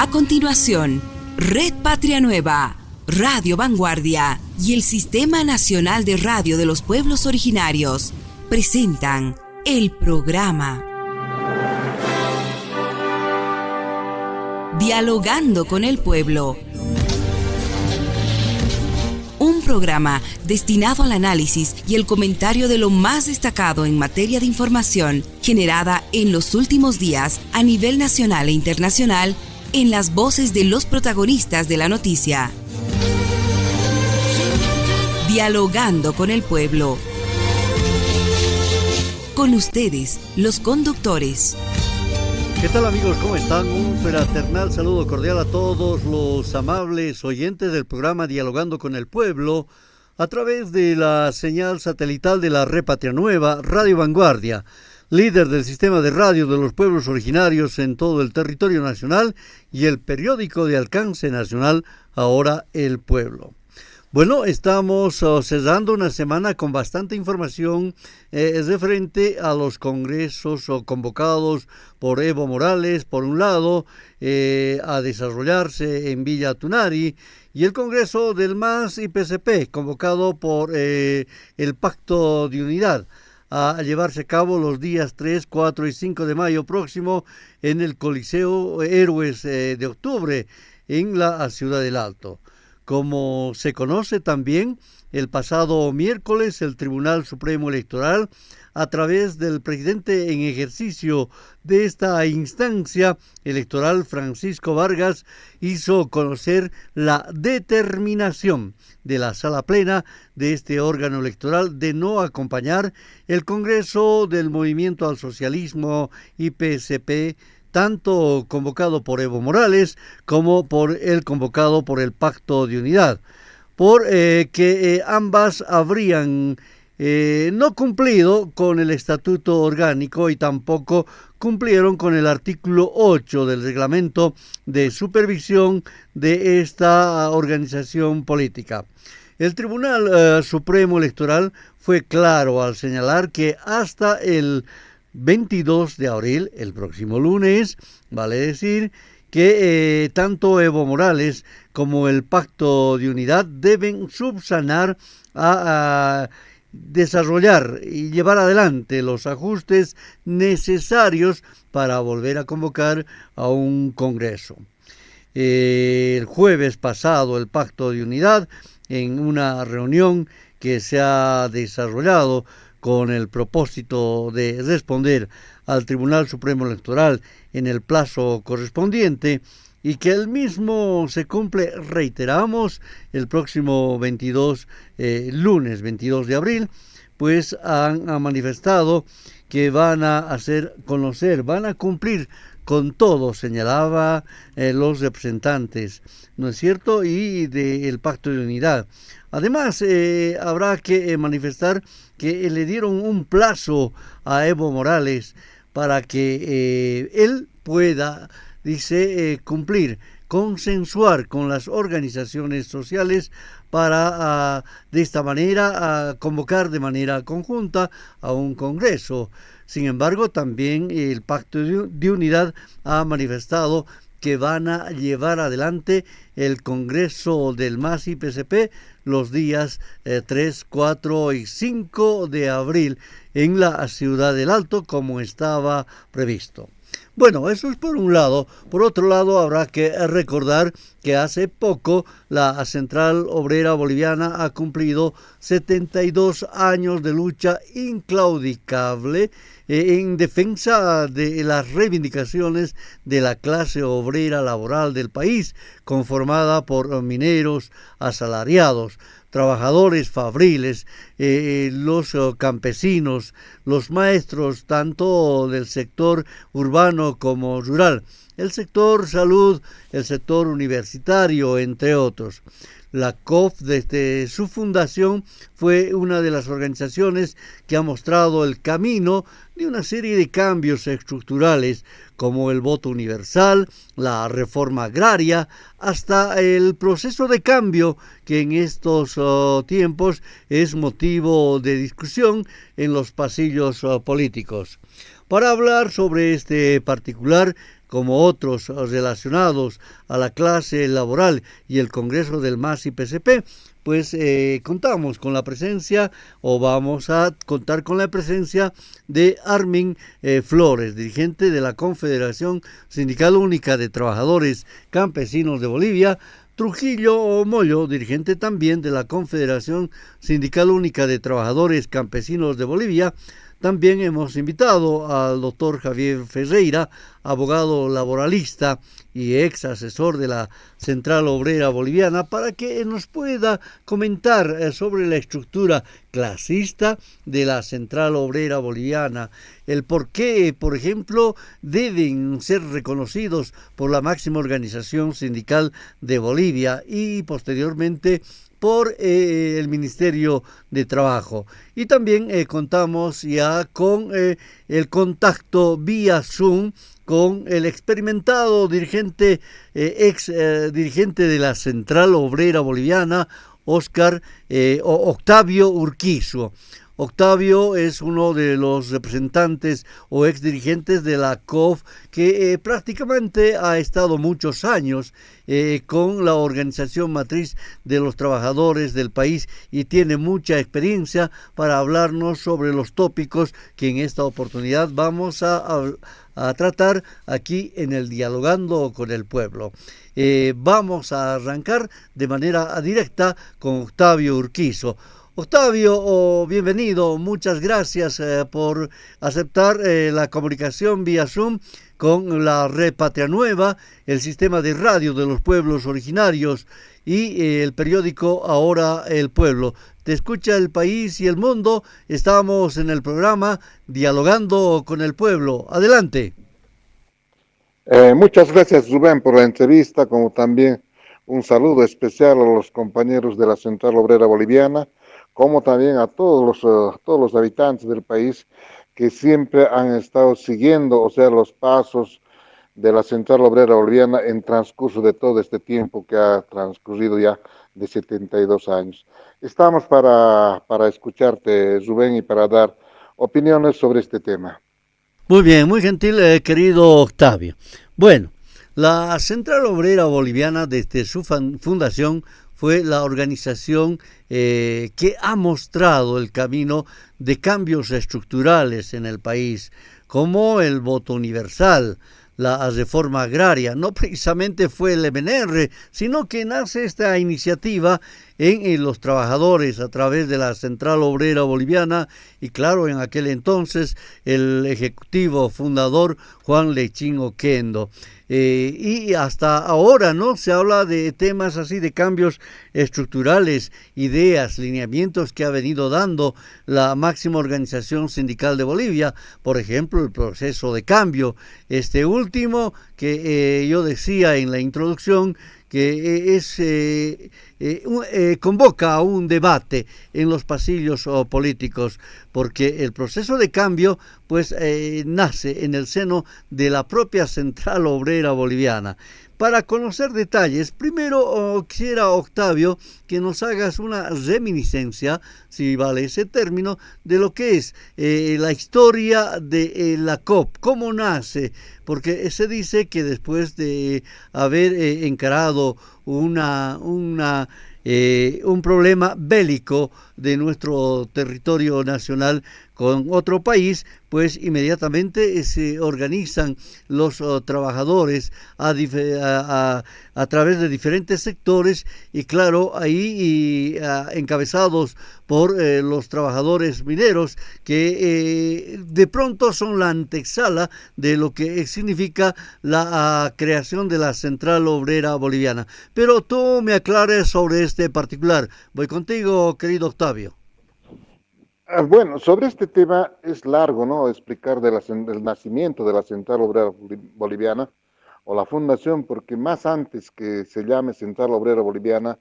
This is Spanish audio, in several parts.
A continuación, Red Patria Nueva, Radio Vanguardia y el Sistema Nacional de Radio de los Pueblos Originarios presentan el programa Dialogando con el Pueblo. Un programa destinado al análisis y el comentario de lo más destacado en materia de información generada en los últimos días a nivel nacional e internacional en las voces de los protagonistas de la noticia. Dialogando con el Pueblo. Con ustedes, los conductores. ¿Qué tal, amigos? ¿Cómo están? Un fraternal saludo cordial a todos los amables oyentes del programa Dialogando con el Pueblo a través de la señal satelital de la Red Patria Nueva, Radio Vanguardia, líder del sistema de radio de los pueblos originarios en todo el territorio nacional, y el periódico de alcance nacional, ahora El Pueblo. Bueno, estamos cerrando una semana con bastante información referente a los congresos convocados por Evo Morales, por un lado, a desarrollarse en Villa Tunari, y el Congreso del MAS y PCP, convocado por el Pacto de Unidad, a llevarse a cabo los días 3, 4 y 5 de mayo próximo en el Coliseo Héroes de Octubre, en la Ciudad del Alto. Como se conoce también, el pasado miércoles el Tribunal Supremo Electoral, a través del presidente en ejercicio de esta instancia electoral, Francisco Vargas, hizo conocer la determinación de la Sala Plena de este órgano electoral de no acompañar el Congreso del Movimiento al Socialismo y PSP, tanto convocado por Evo Morales como por el convocado por el Pacto de Unidad, por que ambas habrían no cumplido con el estatuto orgánico y tampoco cumplieron con el artículo 8 del reglamento de supervisión de esta organización política. El Tribunal Supremo Electoral fue claro al señalar que hasta el 22 de abril, el próximo lunes, vale decir que tanto Evo Morales como el Pacto de Unidad deben subsanar a desarrollar y llevar adelante los ajustes necesarios para volver a convocar a un Congreso. El jueves pasado, el Pacto de Unidad, en una reunión que se ha desarrollado con el propósito de responder al Tribunal Supremo Electoral en el plazo correspondiente, y que el mismo se cumple, reiteramos, el próximo lunes 22 de abril, pues han manifestado que van a hacer conocer, van a cumplir con todo, señalaba los representantes, ¿no es cierto?, y del Pacto de Unidad. Además, habrá que manifestar que le dieron un plazo a Evo Morales para que él pueda, dice, cumplir, consensuar con las organizaciones sociales para, de esta manera, convocar de manera conjunta a un Congreso. Sin embargo, también el Pacto de Unidad ha manifestado que van a llevar adelante el Congreso del MAS y PCP los días 3, 4 y 5 de abril en la Ciudad del Alto, como estaba previsto. Bueno, eso es por un lado. Por otro lado, habrá que recordar que hace poco la Central Obrera Boliviana ha cumplido 72 años de lucha inclaudicable en defensa de las reivindicaciones de la clase obrera laboral del país, conformada por mineros, asalariados, trabajadores fabriles, los campesinos, los maestros, tanto del sector urbano como rural, el sector salud, el sector universitario, entre otros. La COF, desde su fundación, fue una de las organizaciones que ha mostrado el camino de una serie de cambios estructurales, como el voto universal, la reforma agraria, hasta el proceso de cambio que en estos tiempos es motivo de discusión en los pasillos políticos. Para hablar sobre este particular, como otros relacionados a la clase laboral y el Congreso del MAS y PCP, pues contamos con la presencia o vamos a contar con la presencia de Armin Flores, dirigente de la Confederación Sindical Única de Trabajadores Campesinos de Bolivia, Trujillo Moyo, dirigente también de la Confederación Sindical Única de Trabajadores Campesinos de Bolivia. También hemos invitado al doctor Javier Ferreira, abogado laboralista y ex asesor de la Central Obrera Boliviana, para que nos pueda comentar sobre la estructura clasista de la Central Obrera Boliviana, el por qué, por ejemplo, deben ser reconocidos por la máxima organización sindical de Bolivia y posteriormente por el Ministerio de Trabajo. Y también contamos ya con el contacto vía Zoom con el experimentado dirigente, ex dirigente de la Central Obrera Boliviana, Octavio Urquizo. Octavio es uno de los representantes o ex dirigentes de la COF que prácticamente ha estado muchos años con la organización matriz de los trabajadores del país y tiene mucha experiencia para hablarnos sobre los tópicos que en esta oportunidad vamos a tratar aquí en el Dialogando con el Pueblo. Vamos a arrancar de manera directa con Octavio Urquizo. Octavio, bienvenido, muchas gracias por aceptar la comunicación vía Zoom con la Red Patria Nueva, el sistema de radio de los pueblos originarios y el periódico Ahora el Pueblo. Te escucha el país y el mundo, estamos en el programa Dialogando con el Pueblo. Adelante. Muchas gracias, Rubén, por la entrevista, como también un saludo especial a los compañeros de la Central Obrera Boliviana, como también a todos los habitantes del país que siempre han estado siguiendo, o sea, los pasos de la Central Obrera Boliviana en transcurso de todo este tiempo que ha transcurrido ya de 72 años. Estamos para escucharte, Rubén, y para dar opiniones sobre este tema. Muy bien, muy gentil, querido Octavio. Bueno, la Central Obrera Boliviana desde su fundación fue la organización que ha mostrado el camino de cambios estructurales en el país, como el voto universal, la reforma agraria. No precisamente fue el MNR, sino que nace esta iniciativa en los trabajadores a través de la Central Obrera Boliviana y claro, en aquel entonces el ejecutivo fundador Juan Lechín Oquendo. Y hasta ahora, ¿no? Se habla de temas así de cambios estructurales, ideas, lineamientos que ha venido dando la máxima organización sindical de Bolivia, por ejemplo, el proceso de cambio. Este último que yo decía en la introducción, que convoca a un debate en los pasillos políticos, porque el proceso de cambio pues nace en el seno de la propia Central Obrera Boliviana. Para conocer detalles, primero quisiera, Octavio, que nos hagas una reminiscencia, si vale ese término, de lo que es la historia de la COP, cómo nace, porque se dice que después de haber encarado un problema bélico de nuestro territorio nacional con otro país, pues inmediatamente se organizan los trabajadores a través de diferentes sectores y claro, ahí encabezados por los trabajadores mineros que de pronto son la antesala de lo que significa la creación de la Central Obrera Boliviana. Pero tú me aclares sobre este particular. Voy contigo, querido Octavio. Bueno, sobre este tema es largo, ¿no? Explicar del nacimiento de la Central Obrera Boliviana o la fundación, porque más antes que se llame Central Obrera Boliviana,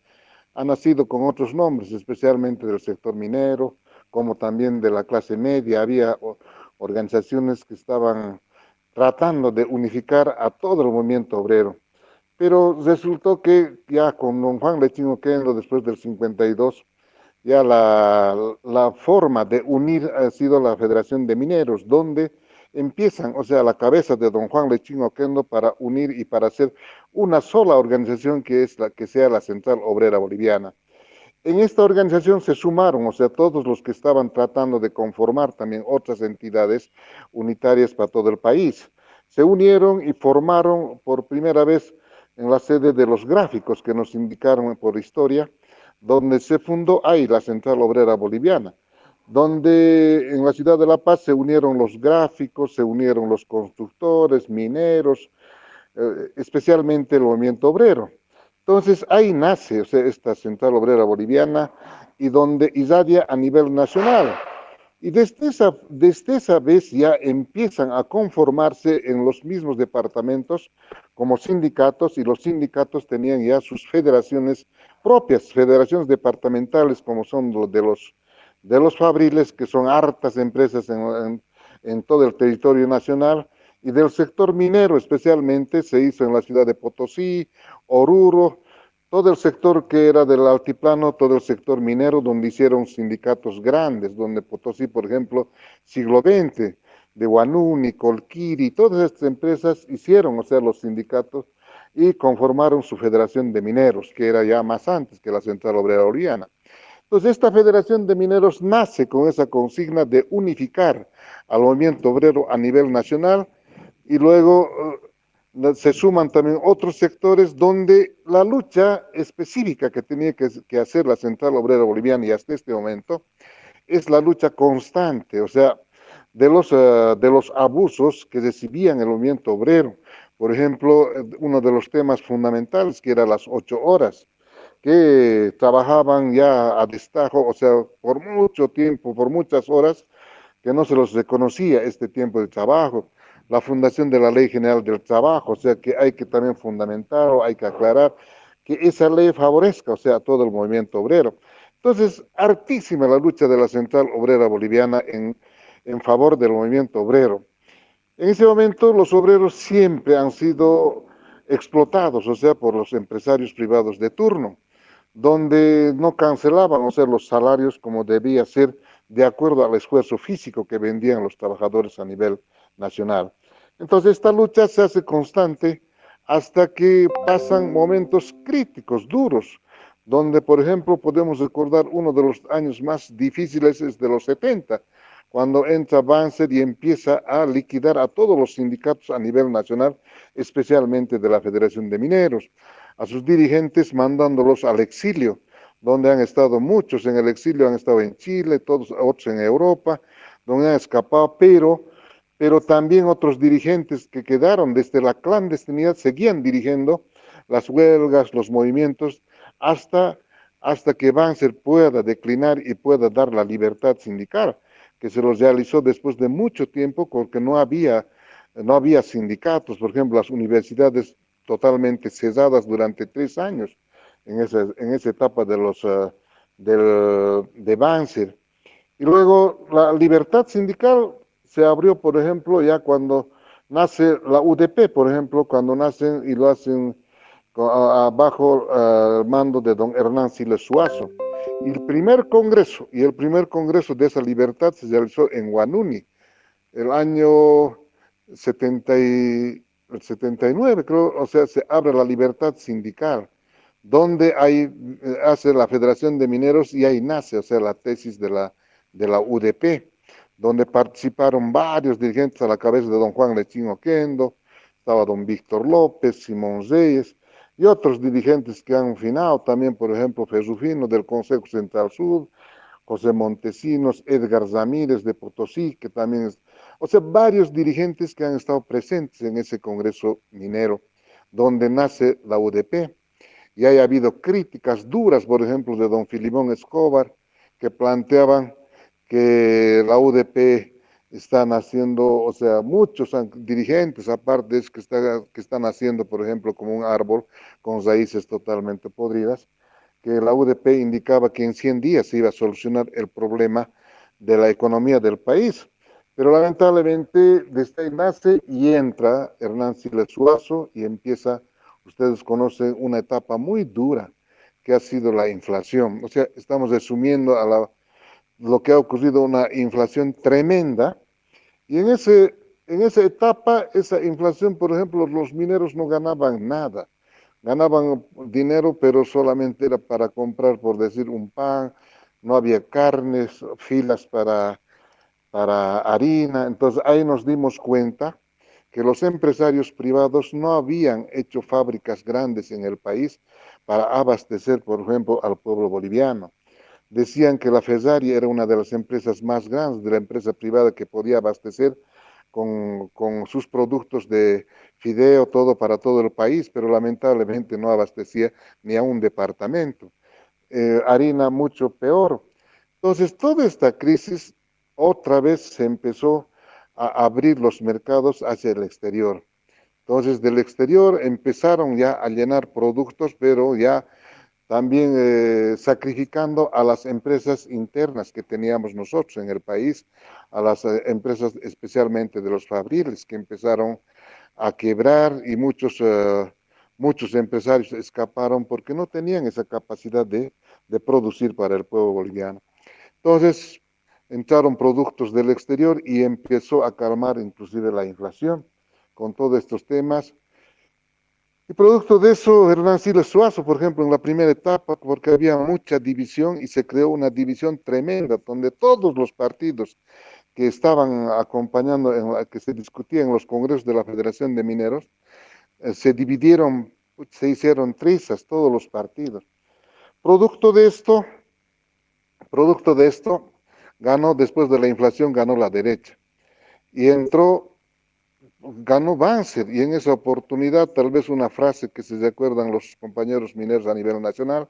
ha nacido con otros nombres, especialmente del sector minero, como también de la clase media. Había organizaciones que estaban tratando de unificar a todo el movimiento obrero. Pero resultó que ya con don Juan Lechín Oquendo, después del 52, ya la forma de unir ha sido la Federación de Mineros, donde empiezan, o sea, a la cabeza de don Juan Lechín Oquendo para unir y para hacer una sola organización que es la que sea la Central Obrera Boliviana. En esta organización se sumaron, o sea, todos los que estaban tratando de conformar también otras entidades unitarias para todo el país. Se unieron y formaron por primera vez en la sede de los gráficos que nos indicaron por historia, donde se fundó ahí la Central Obrera Boliviana, donde en la ciudad de La Paz se unieron los gráficos, se unieron los constructores, mineros, especialmente el movimiento obrero. Entonces ahí nace, o sea, esta Central Obrera Boliviana y donde irradia a nivel nacional. Y desde esa vez ya empiezan a conformarse en los mismos departamentos como sindicatos, y los sindicatos tenían ya sus federaciones propias, federaciones departamentales como son los de los fabriles, que son hartas empresas en todo el territorio nacional, y del sector minero especialmente se hizo en la ciudad de Potosí, Oruro, todo el sector que era del altiplano, todo el sector minero, donde hicieron sindicatos grandes, donde Potosí, por ejemplo, siglo XX, de Huanuni, Colquiri, todas estas empresas hicieron, o sea, los sindicatos y conformaron su federación de mineros, que era ya más antes que la Central Obrera Boliviana. Entonces, esta Federación de Mineros nace con esa consigna de unificar al movimiento obrero a nivel nacional, y luego se suman también otros sectores donde la lucha específica que tenía que hacer la Central Obrera Boliviana y hasta este momento es la lucha constante, o sea, de los abusos que recibían el movimiento obrero. Por ejemplo, uno de los temas fundamentales que era las 8 horas, que trabajaban ya a destajo, o sea, por mucho tiempo, por muchas horas, que no se los reconocía este tiempo de trabajo. La fundación de la Ley General del Trabajo, o sea, que hay que también fundamentar o hay que aclarar que esa ley favorezca, o sea, a todo el movimiento obrero. Entonces, hartísima la lucha de la Central Obrera Boliviana en favor del movimiento obrero. En ese momento los obreros siempre han sido explotados, o sea, por los empresarios privados de turno, donde no cancelaban, o sea, los salarios como debía ser de acuerdo al esfuerzo físico que vendían los trabajadores a nivel nacional. Entonces, esta lucha se hace constante hasta que pasan momentos críticos, duros, donde, por ejemplo, podemos recordar uno de los años más difíciles es de los 70, cuando entra Banzer y empieza a liquidar a todos los sindicatos a nivel nacional, especialmente de la Federación de Mineros, a sus dirigentes mandándolos al exilio, donde han estado muchos en el exilio, han estado en Chile, todos otros en Europa, donde han escapado, pero también otros dirigentes que quedaron desde la clandestinidad seguían dirigiendo las huelgas, los movimientos, hasta que Banzer pueda declinar y pueda dar la libertad sindical, que se los realizó después de mucho tiempo porque no había sindicatos, por ejemplo, las universidades totalmente cesadas durante 3 años en esa etapa de Banzer. Y luego la libertad sindical se abrió, por ejemplo, ya cuando nace la UDP, por ejemplo, cuando nacen y lo hacen bajo el mando de don Hernán Siles Suazo. Y el primer congreso de esa libertad se realizó en Huanuni, el año 70 el 79, creo, o sea, se abre la libertad sindical, donde hace la Federación de Mineros y ahí nace, o sea, la tesis de la UDP, donde participaron varios dirigentes a la cabeza de don Juan Lechín Oquendo, estaba don Víctor López, Simón Reyes, y otros dirigentes que han finado, también, por ejemplo, Ferrufino del Consejo Central Sur, José Montesinos, Edgar Ramírez de Potosí, que también es, o sea, varios dirigentes que han estado presentes en ese Congreso Minero, donde nace la UDP. Y ha habido críticas duras, por ejemplo, de don Filimón Escobar, que planteaban que la UDP están haciendo, o sea, muchos dirigentes, aparte es que están haciendo, por ejemplo, como un árbol con raíces totalmente podridas, que la UDP indicaba que en 100 días se iba a solucionar el problema de la economía del país. Pero lamentablemente desde ahí nace y entra Hernán Siles Suazo y empieza, ustedes conocen, una etapa muy dura que ha sido la inflación. O sea, estamos resumiendo lo que ha ocurrido, una inflación tremenda, y en ese en esa etapa, esa inflación, por ejemplo, los mineros no ganaban nada. Ganaban dinero, pero solamente era para comprar, por decir, un pan, no había carnes, filas para harina. Entonces ahí nos dimos cuenta que los empresarios privados no habían hecho fábricas grandes en el país para abastecer, por ejemplo, al pueblo boliviano. Decían que la Fesaria era una de las empresas más grandes de la empresa privada que podía abastecer con sus productos de fideo, todo para todo el país, pero lamentablemente no abastecía ni a un departamento. Harina mucho peor. Entonces, toda esta crisis otra vez se empezó a abrir los mercados hacia el exterior. Entonces, del exterior empezaron ya a llenar productos, pero ya también sacrificando a las empresas internas que teníamos nosotros en el país, a las empresas especialmente de los fabriles que empezaron a quebrar y muchos empresarios escaparon porque no tenían esa capacidad de producir para el pueblo boliviano. Entonces entraron productos del exterior y empezó a calmar inclusive la inflación con todos estos temas. Y producto de eso, Hernán Siles Suazo, por ejemplo, en la primera etapa, porque había mucha división y se creó una división tremenda, donde todos los partidos que estaban acompañando, en la que se discutía en los congresos de la Federación de Mineros, se dividieron, se hicieron trizas todos los partidos. Producto de esto, producto de esto, ganó, después de la inflación, ganó la derecha. Y ganó Banzer, y en esa oportunidad, tal vez una frase que se recuerdan los compañeros mineros a nivel nacional,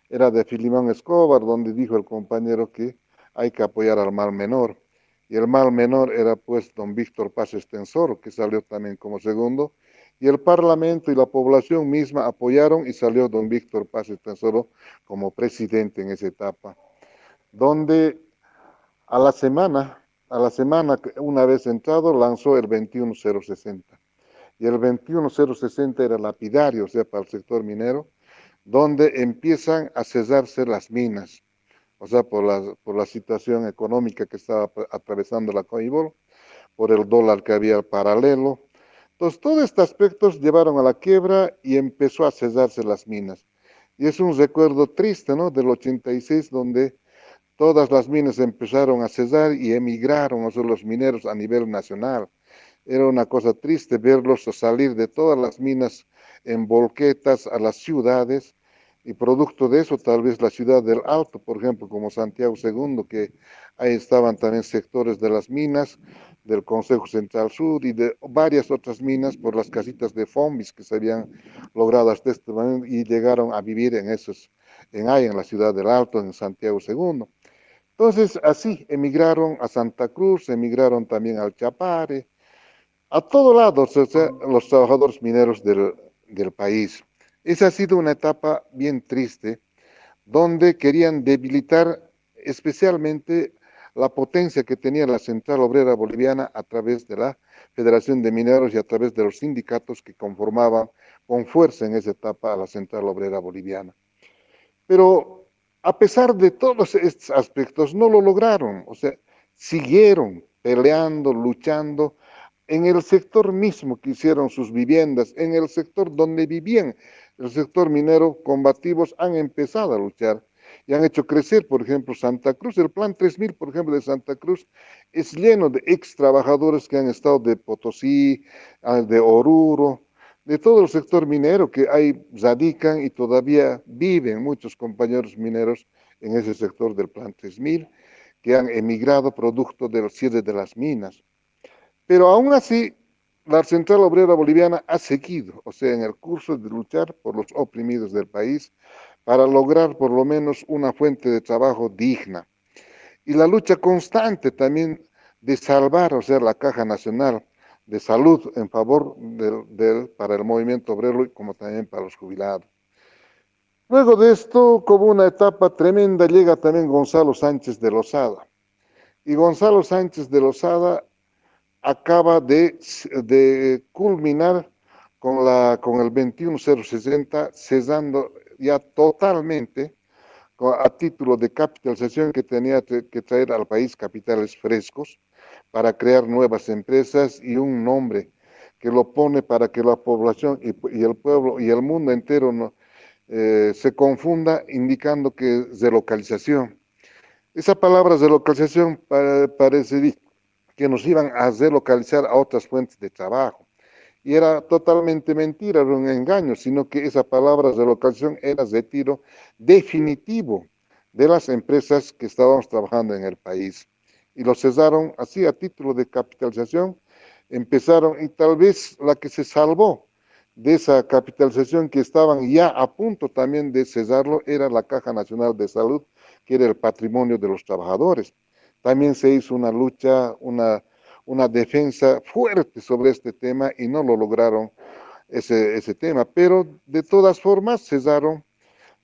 era de Filimón Escobar, donde dijo el compañero que hay que apoyar al mal menor. Y el mal menor era pues don Víctor Paz Estensoro, que salió también como segundo, y el Parlamento y la población misma apoyaron y salió don Víctor Paz Estensoro como presidente en esa etapa, donde a la semana, una vez entrado, lanzó el 21060. Y el 21060 era lapidario, o sea, para el sector minero, donde empiezan a cesarse las minas, o sea, por la situación económica que estaba atravesando la Coibol, por el dólar que había paralelo. Entonces, todos estos aspectos llevaron a la quiebra y empezó a cesarse las minas. Y es un recuerdo triste, ¿no? Del 86, donde todas las minas empezaron a cesar y emigraron, o sea, los mineros a nivel nacional. Era una cosa triste verlos salir de todas las minas en volquetas a las ciudades, y producto de eso tal vez la ciudad del Alto, por ejemplo, como Santiago II, que ahí estaban también sectores de las minas, del Consejo Central Sur y de varias otras minas por las casitas de Fombis que se habían logrado hasta este momento y llegaron a vivir en la ciudad del Alto, en Santiago II. Entonces, así emigraron a Santa Cruz, emigraron también al Chapare, a todos lados, o sea, los trabajadores mineros del país. Esa ha sido una etapa bien triste, donde querían debilitar especialmente la potencia que tenía la Central Obrera Boliviana a través de la Federación de Mineros y a través de los sindicatos que conformaban con fuerza en esa etapa a la Central Obrera Boliviana. Pero a pesar de todos estos aspectos, no lo lograron, o sea, siguieron peleando, luchando en el sector mismo que hicieron sus viviendas, en el sector donde vivían, el sector minero, combativos han empezado a luchar y han hecho crecer, por ejemplo, Santa Cruz. El Plan 3000, por ejemplo, de Santa Cruz es lleno de ex trabajadores que han estado de Potosí, de Oruro, de todo el sector minero que ahí radican y todavía viven muchos compañeros mineros en ese sector del Plan 3000 que han emigrado producto del cierre de las minas. Pero aún así, la Central Obrera Boliviana ha seguido, o sea, en el curso de luchar por los oprimidos del país para lograr por lo menos una fuente de trabajo digna. Y la lucha constante también de salvar, o sea, la Caja Nacional de Salud en favor para el movimiento obrero y como también para los jubilados. Luego de esto, como una etapa tremenda, llega también Gonzalo Sánchez de Lozada. Y Gonzalo Sánchez de Lozada acaba de culminar con el 21060, cesando ya totalmente a título de capitalización que tenía que traer al país capitales frescos para crear nuevas empresas y un nombre que lo pone para que la población y el pueblo y el mundo entero se confunda indicando que es relocalización. Esa palabra relocalización parecería que nos iban a relocalizar a otras fuentes de trabajo. Y era totalmente mentira, era un engaño, sino que esa palabra relocalización era retiro definitivo de las empresas que estábamos trabajando en el país. Y lo cesaron así a título de capitalización, empezaron, y tal vez la que se salvó de esa capitalización que estaban ya a punto también de cesarlo era la Caja Nacional de Salud, que era el patrimonio de los trabajadores. También se hizo una lucha, una defensa fuerte sobre este tema y no lo lograron ese tema, pero de todas formas cesaron,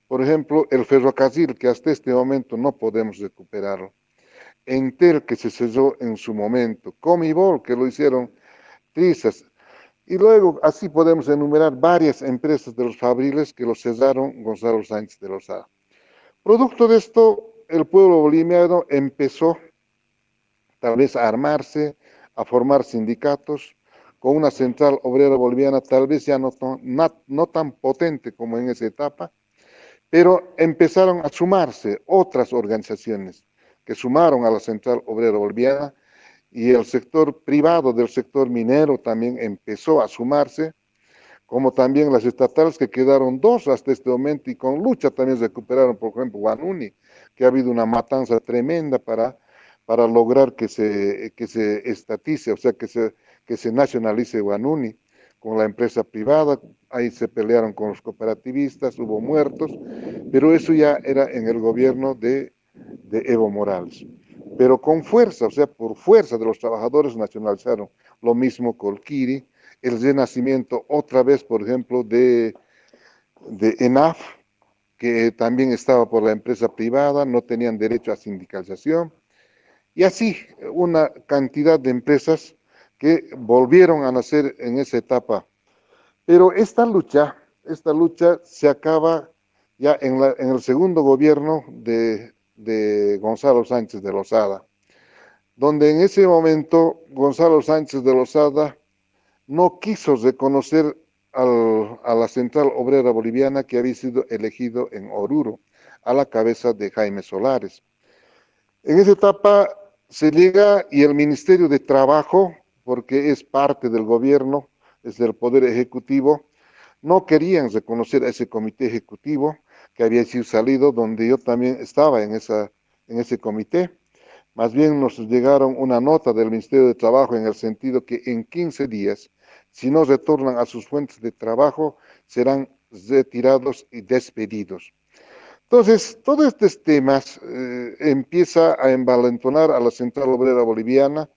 por ejemplo, el ferrocarril, que hasta este momento no podemos recuperarlo, Entel, que se cesó en su momento, Comibol, que lo hicieron trizas, y luego así podemos enumerar varias empresas de los fabriles que lo cesaron Gonzalo Sánchez de Lozada. Producto de esto, el pueblo boliviano empezó tal vez a armarse, a formar sindicatos, con una central obrera boliviana tal vez ya no tan potente como en esa etapa, pero empezaron a sumarse otras organizaciones que sumaron a la central obrera boliviana y el sector privado del sector minero también empezó a sumarse, como también las estatales que quedaron dos hasta este momento y con lucha también recuperaron, por ejemplo, Guanuni, que ha habido una matanza tremenda para lograr que se estatice, o sea, que se nacionalice Guanuni con la empresa privada, ahí se pelearon con los cooperativistas, hubo muertos, pero eso ya era en el gobierno de Evo Morales. Pero con fuerza, o sea, por fuerza de los trabajadores nacionalizaron, lo mismo Colquiri, el renacimiento otra vez, por ejemplo, de ENAF, que también estaba por la empresa privada, no tenían derecho a sindicalización, y así una cantidad de empresas que volvieron a nacer en esa etapa. Pero esta lucha se acaba ya en el segundo gobierno de Gonzalo Sánchez de Lozada, donde en ese momento Gonzalo Sánchez de Lozada no quiso reconocer a la Central Obrera Boliviana que había sido elegido en Oruro, a la cabeza de Jaime Solares. En esa etapa se llega y el Ministerio de Trabajo, porque es parte del gobierno, es del Poder Ejecutivo, no querían reconocer a ese comité ejecutivo que había sido salido, donde yo también estaba en ese comité. Más bien nos llegaron una nota del Ministerio de Trabajo en el sentido que en 15 días, si no retornan a sus fuentes de trabajo, serán retirados y despedidos. Entonces, todos estos temas empieza a envalentonar a la Central Obrera Boliviana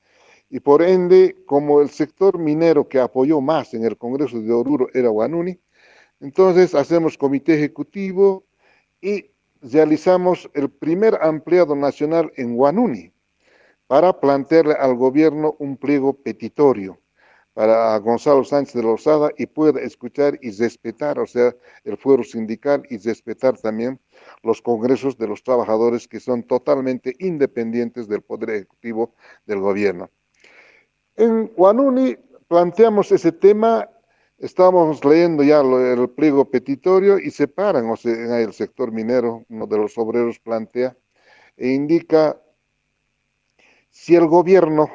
y por ende, como el sector minero que apoyó más en el Congreso de Oruro era Guanuni, entonces hacemos comité ejecutivo y realizamos el primer ampliado nacional en Guanuni para plantearle al gobierno un pliego petitorio para Gonzalo Sánchez de Lozada y pueda escuchar y respetar, o sea, el fuero sindical y respetar también los congresos de los trabajadores que son totalmente independientes del poder ejecutivo del gobierno. En Guanuni planteamos ese tema, estábamos leyendo ya el pliego petitorio y se paran, o sea, en el sector minero, uno de los obreros plantea e indica si el gobierno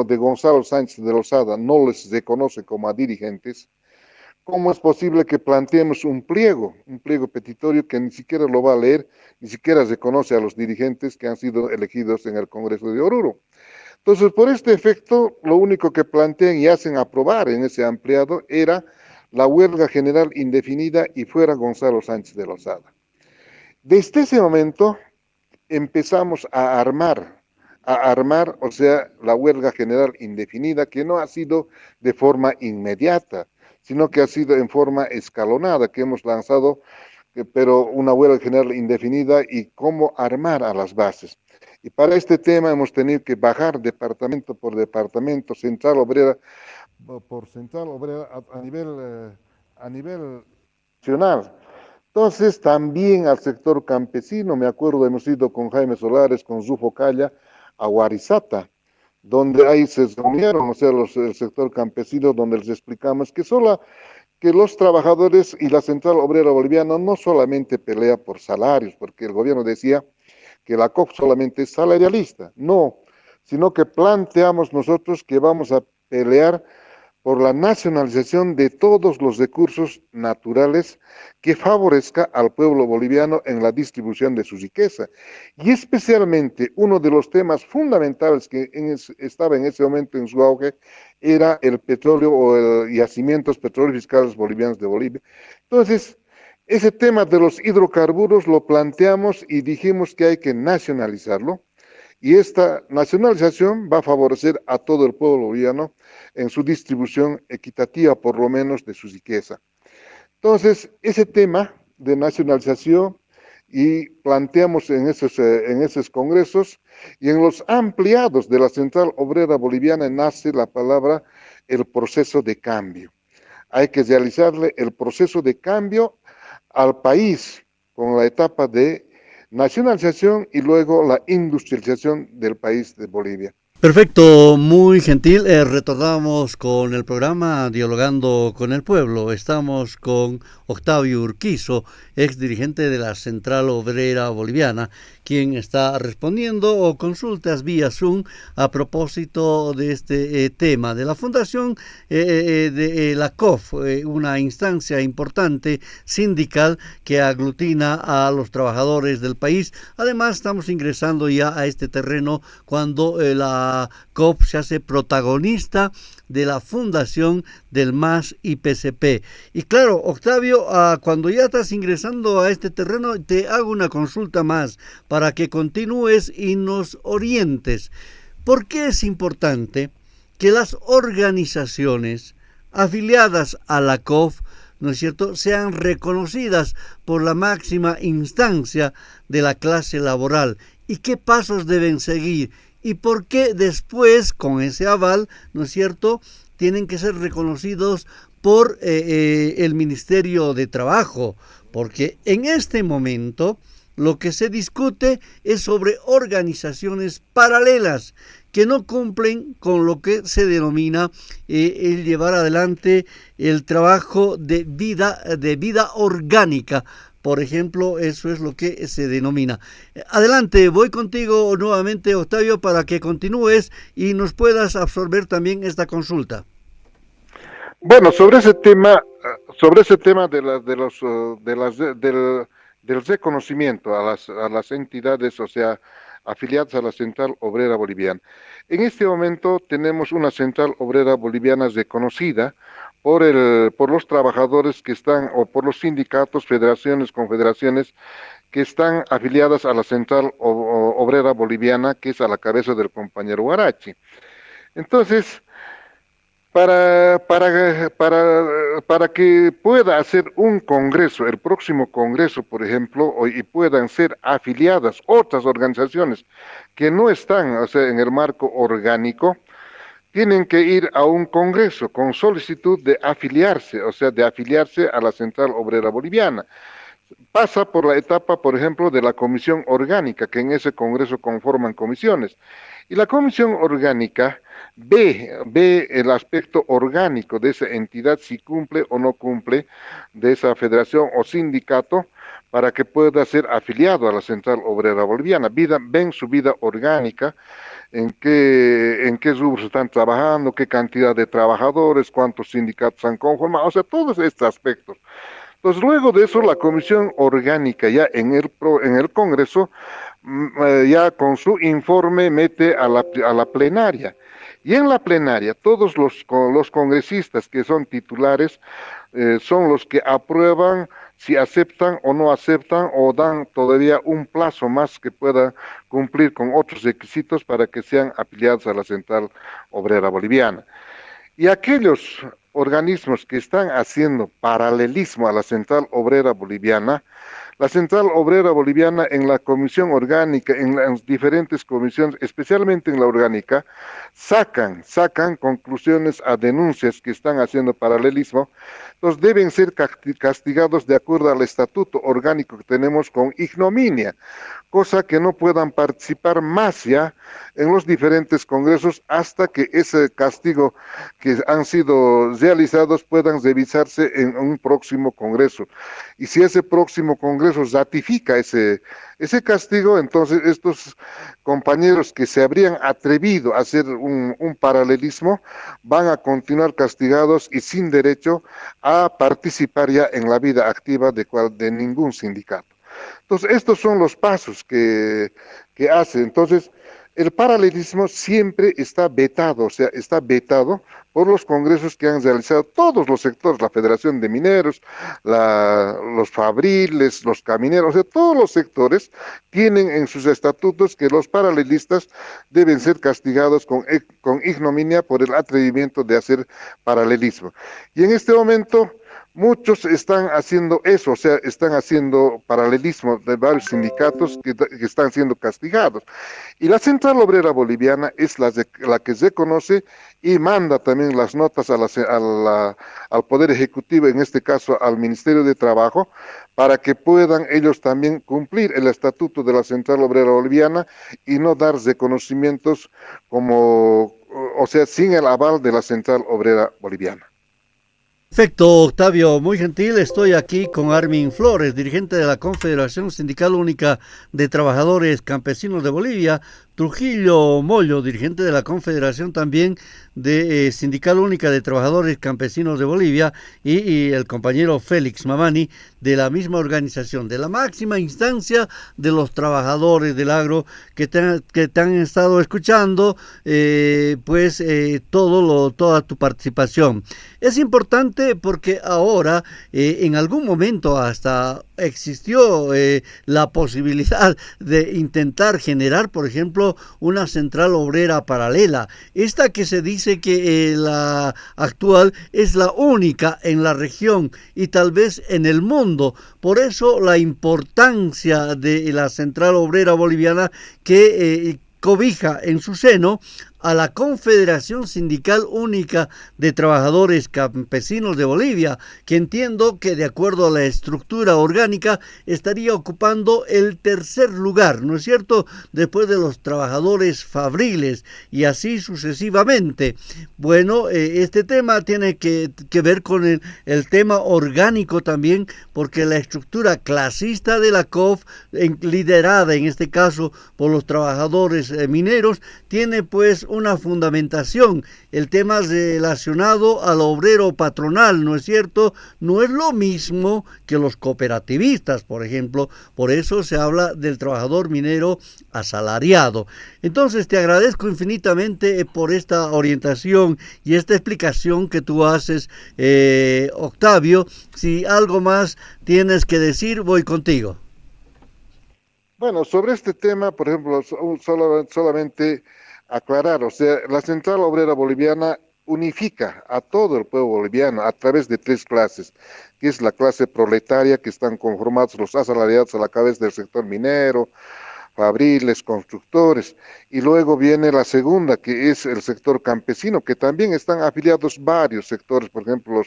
de Gonzalo Sánchez de Lozada no les reconoce como a dirigentes, ¿cómo es posible que planteemos un pliego petitorio que ni siquiera lo va a leer, ni siquiera reconoce a los dirigentes que han sido elegidos en el Congreso de Oruro? Entonces, por este efecto, lo único que plantean y hacen aprobar en ese ampliado era la huelga general indefinida y fuera Gonzalo Sánchez de Lozada. Desde ese momento empezamos a armar, o sea, la huelga general indefinida, que no ha sido de forma inmediata, sino que ha sido en forma escalonada, que hemos lanzado, pero una huelga general indefinida y cómo armar a las bases. Y para este tema hemos tenido que bajar departamento por departamento, central obrera por central obrera a nivel nacional. Entonces también al sector campesino, me acuerdo, hemos ido con Jaime Solares, con Rufo Calla, a Guarizata, donde ahí se reunieron, o sea, el sector campesino, donde les explicamos que los trabajadores y la Central Obrera Boliviana no solamente pelea por salarios, porque el gobierno decía que la COP solamente es salarialista, no, sino que planteamos nosotros que vamos a pelear por la nacionalización de todos los recursos naturales que favorezca al pueblo boliviano en la distribución de su riqueza. Y especialmente uno de los temas fundamentales que estaba en ese momento en su auge era el petróleo o el yacimientos petrolíferos bolivianos de Bolivia. Entonces, ese tema de los hidrocarburos lo planteamos y dijimos que hay que nacionalizarlo, y esta nacionalización va a favorecer a todo el pueblo boliviano en su distribución equitativa, por lo menos, de su riqueza. Entonces, ese tema de nacionalización y planteamos en esos congresos y en los ampliados de la Central Obrera Boliviana nace la palabra el proceso de cambio. Hay que realizarle el proceso de cambio al país con la etapa de nacionalización y luego la industrialización del país de Bolivia. Perfecto, muy gentil. Retornamos con el programa Dialogando con el Pueblo. Estamos con Octavio Urquizo, ex dirigente de la Central Obrera Boliviana, quien está respondiendo consultas vía Zoom a propósito de este tema de la fundación de la COF, una instancia importante sindical que aglutina a los trabajadores del país. Además, estamos ingresando ya a este terreno cuando la COP se hace protagonista de la fundación del MAS y PCP. Y claro, Octavio, cuando ya estás ingresando a este terreno, te hago una consulta más para que continúes y nos orientes. ¿Por qué es importante que las organizaciones afiliadas a la COF, ¿no es cierto?, sean reconocidas por la máxima instancia de la clase laboral? ¿Y qué pasos deben seguir? ¿Y por qué después, con ese aval, ¿no es cierto?, tienen que ser reconocidos por el Ministerio de Trabajo? Porque en este momento lo que se discute es sobre organizaciones paralelas que no cumplen con lo que se denomina el llevar adelante el trabajo de vida orgánica. Por ejemplo, eso es lo que se denomina. Adelante, voy contigo nuevamente, Octavio, para que continúes y nos puedas absorber también esta consulta. Bueno, sobre ese tema del reconocimiento a las entidades, o sea, afiliadas a la Central Obrera Boliviana. En este momento tenemos una Central Obrera Boliviana reconocida por los trabajadores que están, o por los sindicatos, federaciones, confederaciones, que están afiliadas a la Central Obrera Boliviana, que es a la cabeza del compañero Huarachi. Entonces, para que pueda hacer un congreso, el próximo congreso, por ejemplo, y puedan ser afiliadas otras organizaciones que no están, o sea, en el marco orgánico, tienen que ir a un congreso con solicitud de afiliarse, o sea, de afiliarse a la Central Obrera Boliviana. Pasa por la etapa, por ejemplo, de la comisión orgánica, que en ese congreso conforman comisiones. Y la comisión orgánica ve el aspecto orgánico de esa entidad, si cumple o no cumple, de esa federación o sindicato, para que pueda ser afiliado a la Central Obrera Boliviana. Ven su vida orgánica, en qué rubros están trabajando, qué cantidad de trabajadores, cuántos sindicatos han conformado, o sea, todos estos aspectos. Entonces, luego de eso, la comisión orgánica ya en el Congreso, ya con su informe mete a la plenaria. Y en la plenaria, todos los congresistas que son titulares son los que aprueban si aceptan o no aceptan, o dan todavía un plazo más que pueda cumplir con otros requisitos para que sean afiliados a la Central Obrera Boliviana. Y aquellos organismos que están haciendo paralelismo a la Central Obrera Boliviana, La Central Obrera Boliviana en la comisión orgánica, en las diferentes comisiones, especialmente en la orgánica, sacan conclusiones a denuncias que están haciendo paralelismo. Entonces deben ser castigados de acuerdo al estatuto orgánico que tenemos con ignominia, cosa que no puedan participar más ya en los diferentes congresos hasta que ese castigo que han sido realizados puedan revisarse en un próximo congreso. Y si ese próximo congreso ratifica ese castigo, entonces estos compañeros que se habrían atrevido a hacer un paralelismo van a continuar castigados y sin derecho a participar ya en la vida activa de ningún sindicato. Entonces, estos son los pasos que hace. Entonces, el paralelismo siempre está vetado, o sea, está vetado por los congresos que han realizado todos los sectores, la Federación de Mineros, los fabriles, los camineros, o sea, todos los sectores tienen en sus estatutos que los paralelistas deben ser castigados con ignominia por el atrevimiento de hacer paralelismo. Y en este momento muchos están haciendo eso, o sea, están haciendo paralelismo de varios sindicatos que están siendo castigados. Y la Central Obrera Boliviana es la que reconoce y manda también las notas al Poder Ejecutivo, en este caso al Ministerio de Trabajo, para que puedan ellos también cumplir el estatuto de la Central Obrera Boliviana y no dar reconocimientos como, o sea, sin el aval de la Central Obrera Boliviana. Perfecto, Octavio, muy gentil. Estoy aquí con Armin Flores, dirigente de la Confederación Sindical Única de Trabajadores Campesinos de Bolivia, Trujillo Mollo, dirigente de la Confederación también de Sindical Única de Trabajadores Campesinos de Bolivia, y el compañero Félix Mamani, de la misma organización, de la máxima instancia de los trabajadores del agro que te han estado escuchando, toda tu participación. Es importante porque ahora, en algún momento hasta existió la posibilidad de intentar generar, por ejemplo, una central obrera paralela. Esta que se dice que la actual es la única en la región y tal vez en el mundo. Por eso la importancia de la central obrera boliviana que cobija en su seno a la Confederación Sindical Única de Trabajadores Campesinos de Bolivia, que entiendo que de acuerdo a la estructura orgánica estaría ocupando el tercer lugar, ¿no es cierto?, después de los trabajadores fabriles y así sucesivamente. Bueno, este tema tiene que ver con el tema orgánico también, porque la estructura clasista de la COF, liderada en este caso por los trabajadores mineros, tiene pues una fundamentación, el tema relacionado al obrero patronal, ¿no es cierto? No es lo mismo que los cooperativistas, por ejemplo, por eso se habla del trabajador minero asalariado. Entonces te agradezco infinitamente por esta orientación y esta explicación que tú haces, Octavio. Si algo más tienes que decir, voy contigo. Bueno, sobre este tema, por ejemplo, solamente aclarar, o sea, la Central Obrera Boliviana unifica a todo el pueblo boliviano a través de tres clases, que es la clase proletaria, que están conformados los asalariados a la cabeza del sector minero, fabriles, constructores, y luego viene la segunda, que es el sector campesino, que también están afiliados varios sectores, por ejemplo,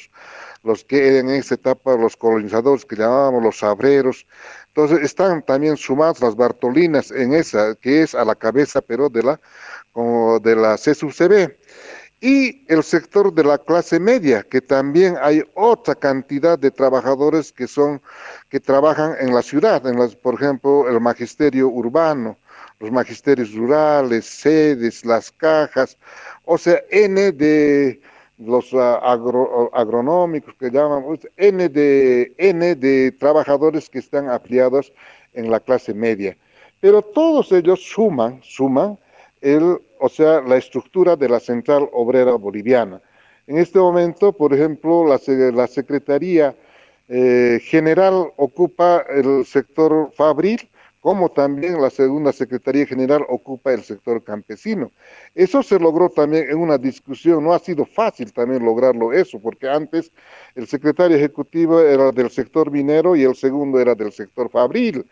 los que en esa etapa, los colonizadores que llamábamos los sabreros. Entonces están también sumadas las Bartolinas en esa, que es a la cabeza, pero como de la CSUCB. Y el sector de la clase media, que también hay otra cantidad de trabajadores que trabajan en la ciudad, por ejemplo, el magisterio urbano, los magisterios rurales, sedes, las cajas, o sea, N de los agronómicos que llaman, N de trabajadores que están afiliados en la clase media. Pero todos ellos suman o sea, la estructura de la Central Obrera Boliviana. En este momento, por ejemplo, la Secretaría General ocupa el sector fabril como también la segunda Secretaría General ocupa el sector campesino. Eso se logró también en una discusión, no ha sido fácil también lograrlo eso, porque antes el secretario ejecutivo era del sector minero y el segundo era del sector fabril,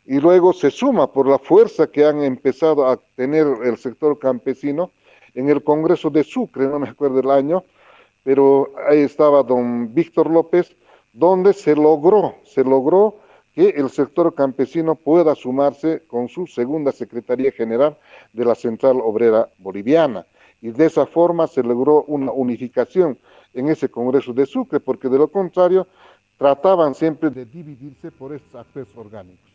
y luego se suma por la fuerza que han empezado a tener el sector campesino en el Congreso de Sucre, no me acuerdo el año, pero ahí estaba don Víctor López, donde se logró que el sector campesino pueda sumarse con su segunda Secretaría General de la Central Obrera Boliviana. Y de esa forma se logró una unificación en ese Congreso de Sucre, porque de lo contrario trataban siempre de dividirse por estos actos orgánicos.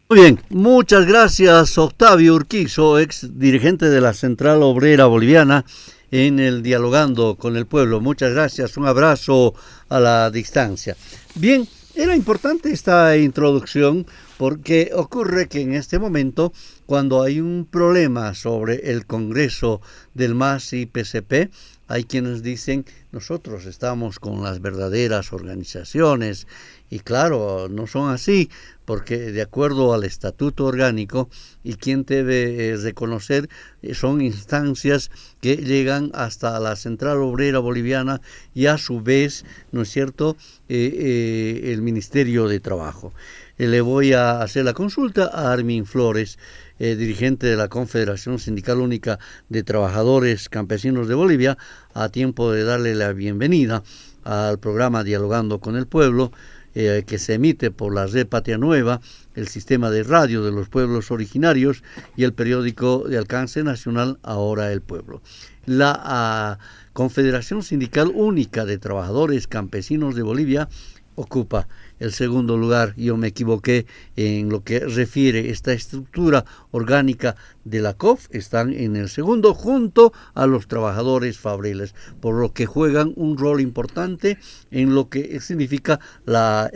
Muy bien, muchas gracias Octavio Urquizo, ex dirigente de la Central Obrera Boliviana, en el Dialogando con el Pueblo. Muchas gracias, un abrazo a la distancia. Bien, era importante esta introducción porque ocurre que en este momento, cuando hay un problema sobre el Congreso del MAS y PCP, hay quienes dicen, nosotros estamos con las verdaderas organizaciones, y claro, no son así, porque de acuerdo al estatuto orgánico, y quien debe reconocer, son instancias que llegan hasta la Central Obrera Boliviana y a su vez, ¿no es cierto?, el Ministerio de Trabajo. Le voy a hacer la consulta a Armin Flores, dirigente de la Confederación Sindical Única de Trabajadores Campesinos de Bolivia, a tiempo de darle la bienvenida al programa Dialogando con el Pueblo, que se emite por la Red Patria Nueva, el sistema de radio de los pueblos originarios y el periódico de alcance nacional Ahora el Pueblo. La Confederación Sindical Única de Trabajadores Campesinos de Bolivia ocupa el segundo lugar. Yo me equivoqué en lo que refiere esta estructura orgánica de la COF, están en el segundo junto a los trabajadores fabriles, por lo que juegan un rol importante en lo que significa la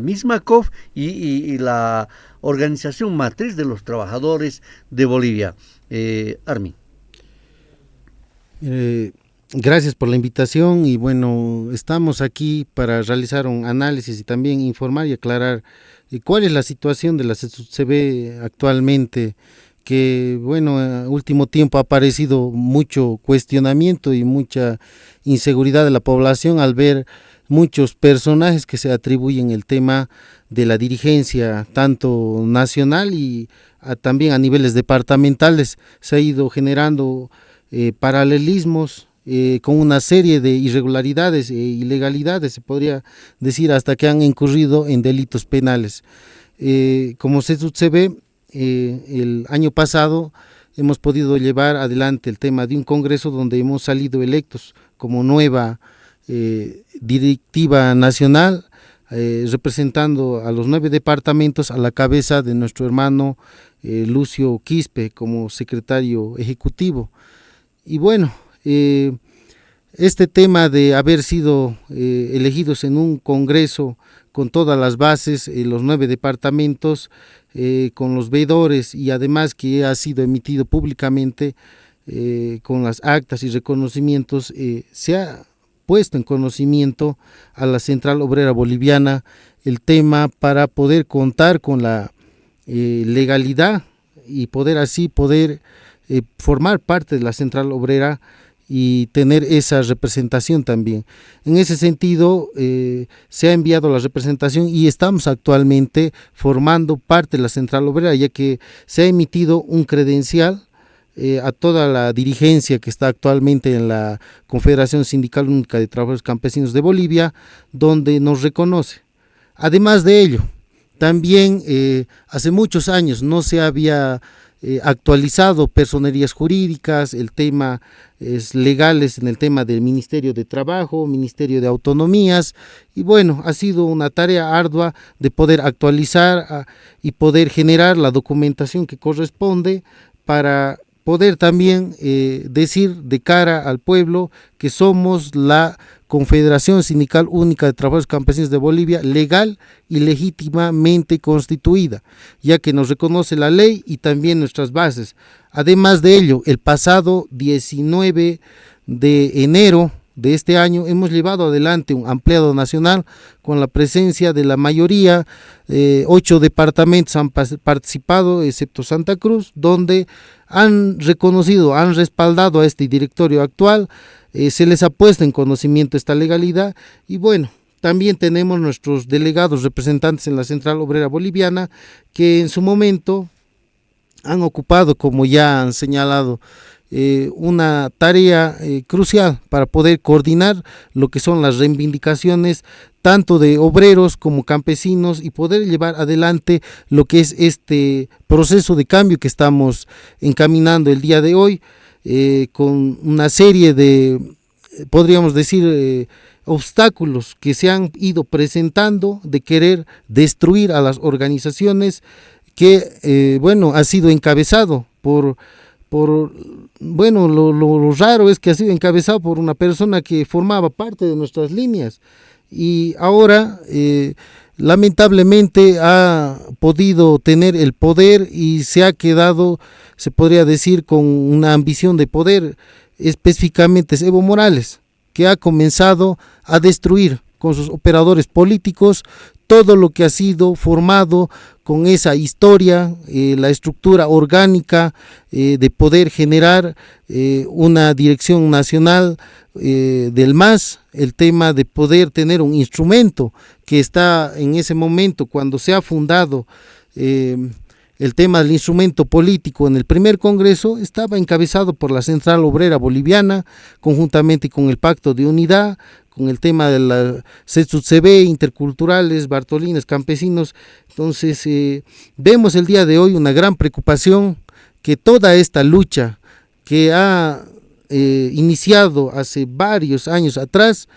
misma COF y la organización matriz de los trabajadores de Bolivia. Armin. Gracias por la invitación y bueno, estamos aquí para realizar un análisis y también informar y aclarar cuál es la situación de la CSUTCB actualmente, que bueno, último tiempo ha aparecido mucho cuestionamiento y mucha inseguridad de la población al ver muchos personajes que se atribuyen el tema de la dirigencia tanto nacional y también a niveles departamentales. Se ha ido generando paralelismos con una serie de irregularidades e ilegalidades, se podría decir, hasta que han incurrido en delitos penales. Como CSUTCB, el año pasado hemos podido llevar adelante el tema de un congreso donde hemos salido electos como nueva directiva nacional, representando a los 9 departamentos a la cabeza de nuestro hermano Lucio Quispe como secretario ejecutivo. Y bueno, este tema de haber sido elegidos en un congreso con todas las bases, los 9 departamentos, con los veedores y además que ha sido emitido públicamente con las actas y reconocimientos, se ha puesto en conocimiento a la Central Obrera Boliviana el tema para poder contar con la legalidad y poder formar parte de la Central Obrera y tener esa representación también. En ese sentido, se ha enviado la representación y estamos actualmente formando parte de la Central Obrera, ya que se ha emitido un credencial a toda la dirigencia que está actualmente en la Confederación Sindical Única de Trabajadores Campesinos de Bolivia, donde nos reconoce. Además de ello, también hace muchos años no se había actualizado personerías jurídicas, el tema es legales en el tema del Ministerio de Trabajo, Ministerio de Autonomías, y bueno, ha sido una tarea ardua de poder actualizar y poder generar la documentación que corresponde para poder también decir de cara al pueblo que somos la Confederación Sindical Única de Trabajadores Campesinos de Bolivia, legal y legítimamente constituida, ya que nos reconoce la ley y también nuestras bases. Además de ello, el pasado 19 de enero de este año hemos llevado adelante un ampliado nacional con la presencia de la mayoría, 8 departamentos han participado, excepto Santa Cruz, donde han reconocido, han respaldado a este directorio actual, se les ha puesto en conocimiento esta legalidad y bueno, también tenemos nuestros delegados representantes en la Central Obrera Boliviana que en su momento han ocupado, como ya han señalado, una tarea crucial para poder coordinar lo que son las reivindicaciones tanto de obreros como campesinos y poder llevar adelante lo que es este proceso de cambio que estamos encaminando el día de hoy, con una serie de, podríamos decir, obstáculos que se han ido presentando de querer destruir a las organizaciones que, bueno, ha sido encabezado por bueno, lo raro es que ha sido encabezado por una persona que formaba parte de nuestras líneas y ahora lamentablemente ha podido tener el poder y se ha quedado, se podría decir, con una ambición de poder. Específicamente es Evo Morales, que ha comenzado a destruir con sus operadores políticos todo lo que ha sido formado con esa historia, la estructura orgánica de poder generar una dirección nacional del MAS, el tema de poder tener un instrumento que está en ese momento cuando se ha fundado el tema del instrumento político en el primer congreso, estaba encabezado por la Central Obrera Boliviana, conjuntamente con el Pacto de Unidad, con el tema de la CESUCB, interculturales, bartolines, campesinos. Entonces vemos el día de hoy una gran preocupación que toda esta lucha que ha iniciado hace varios años atrás,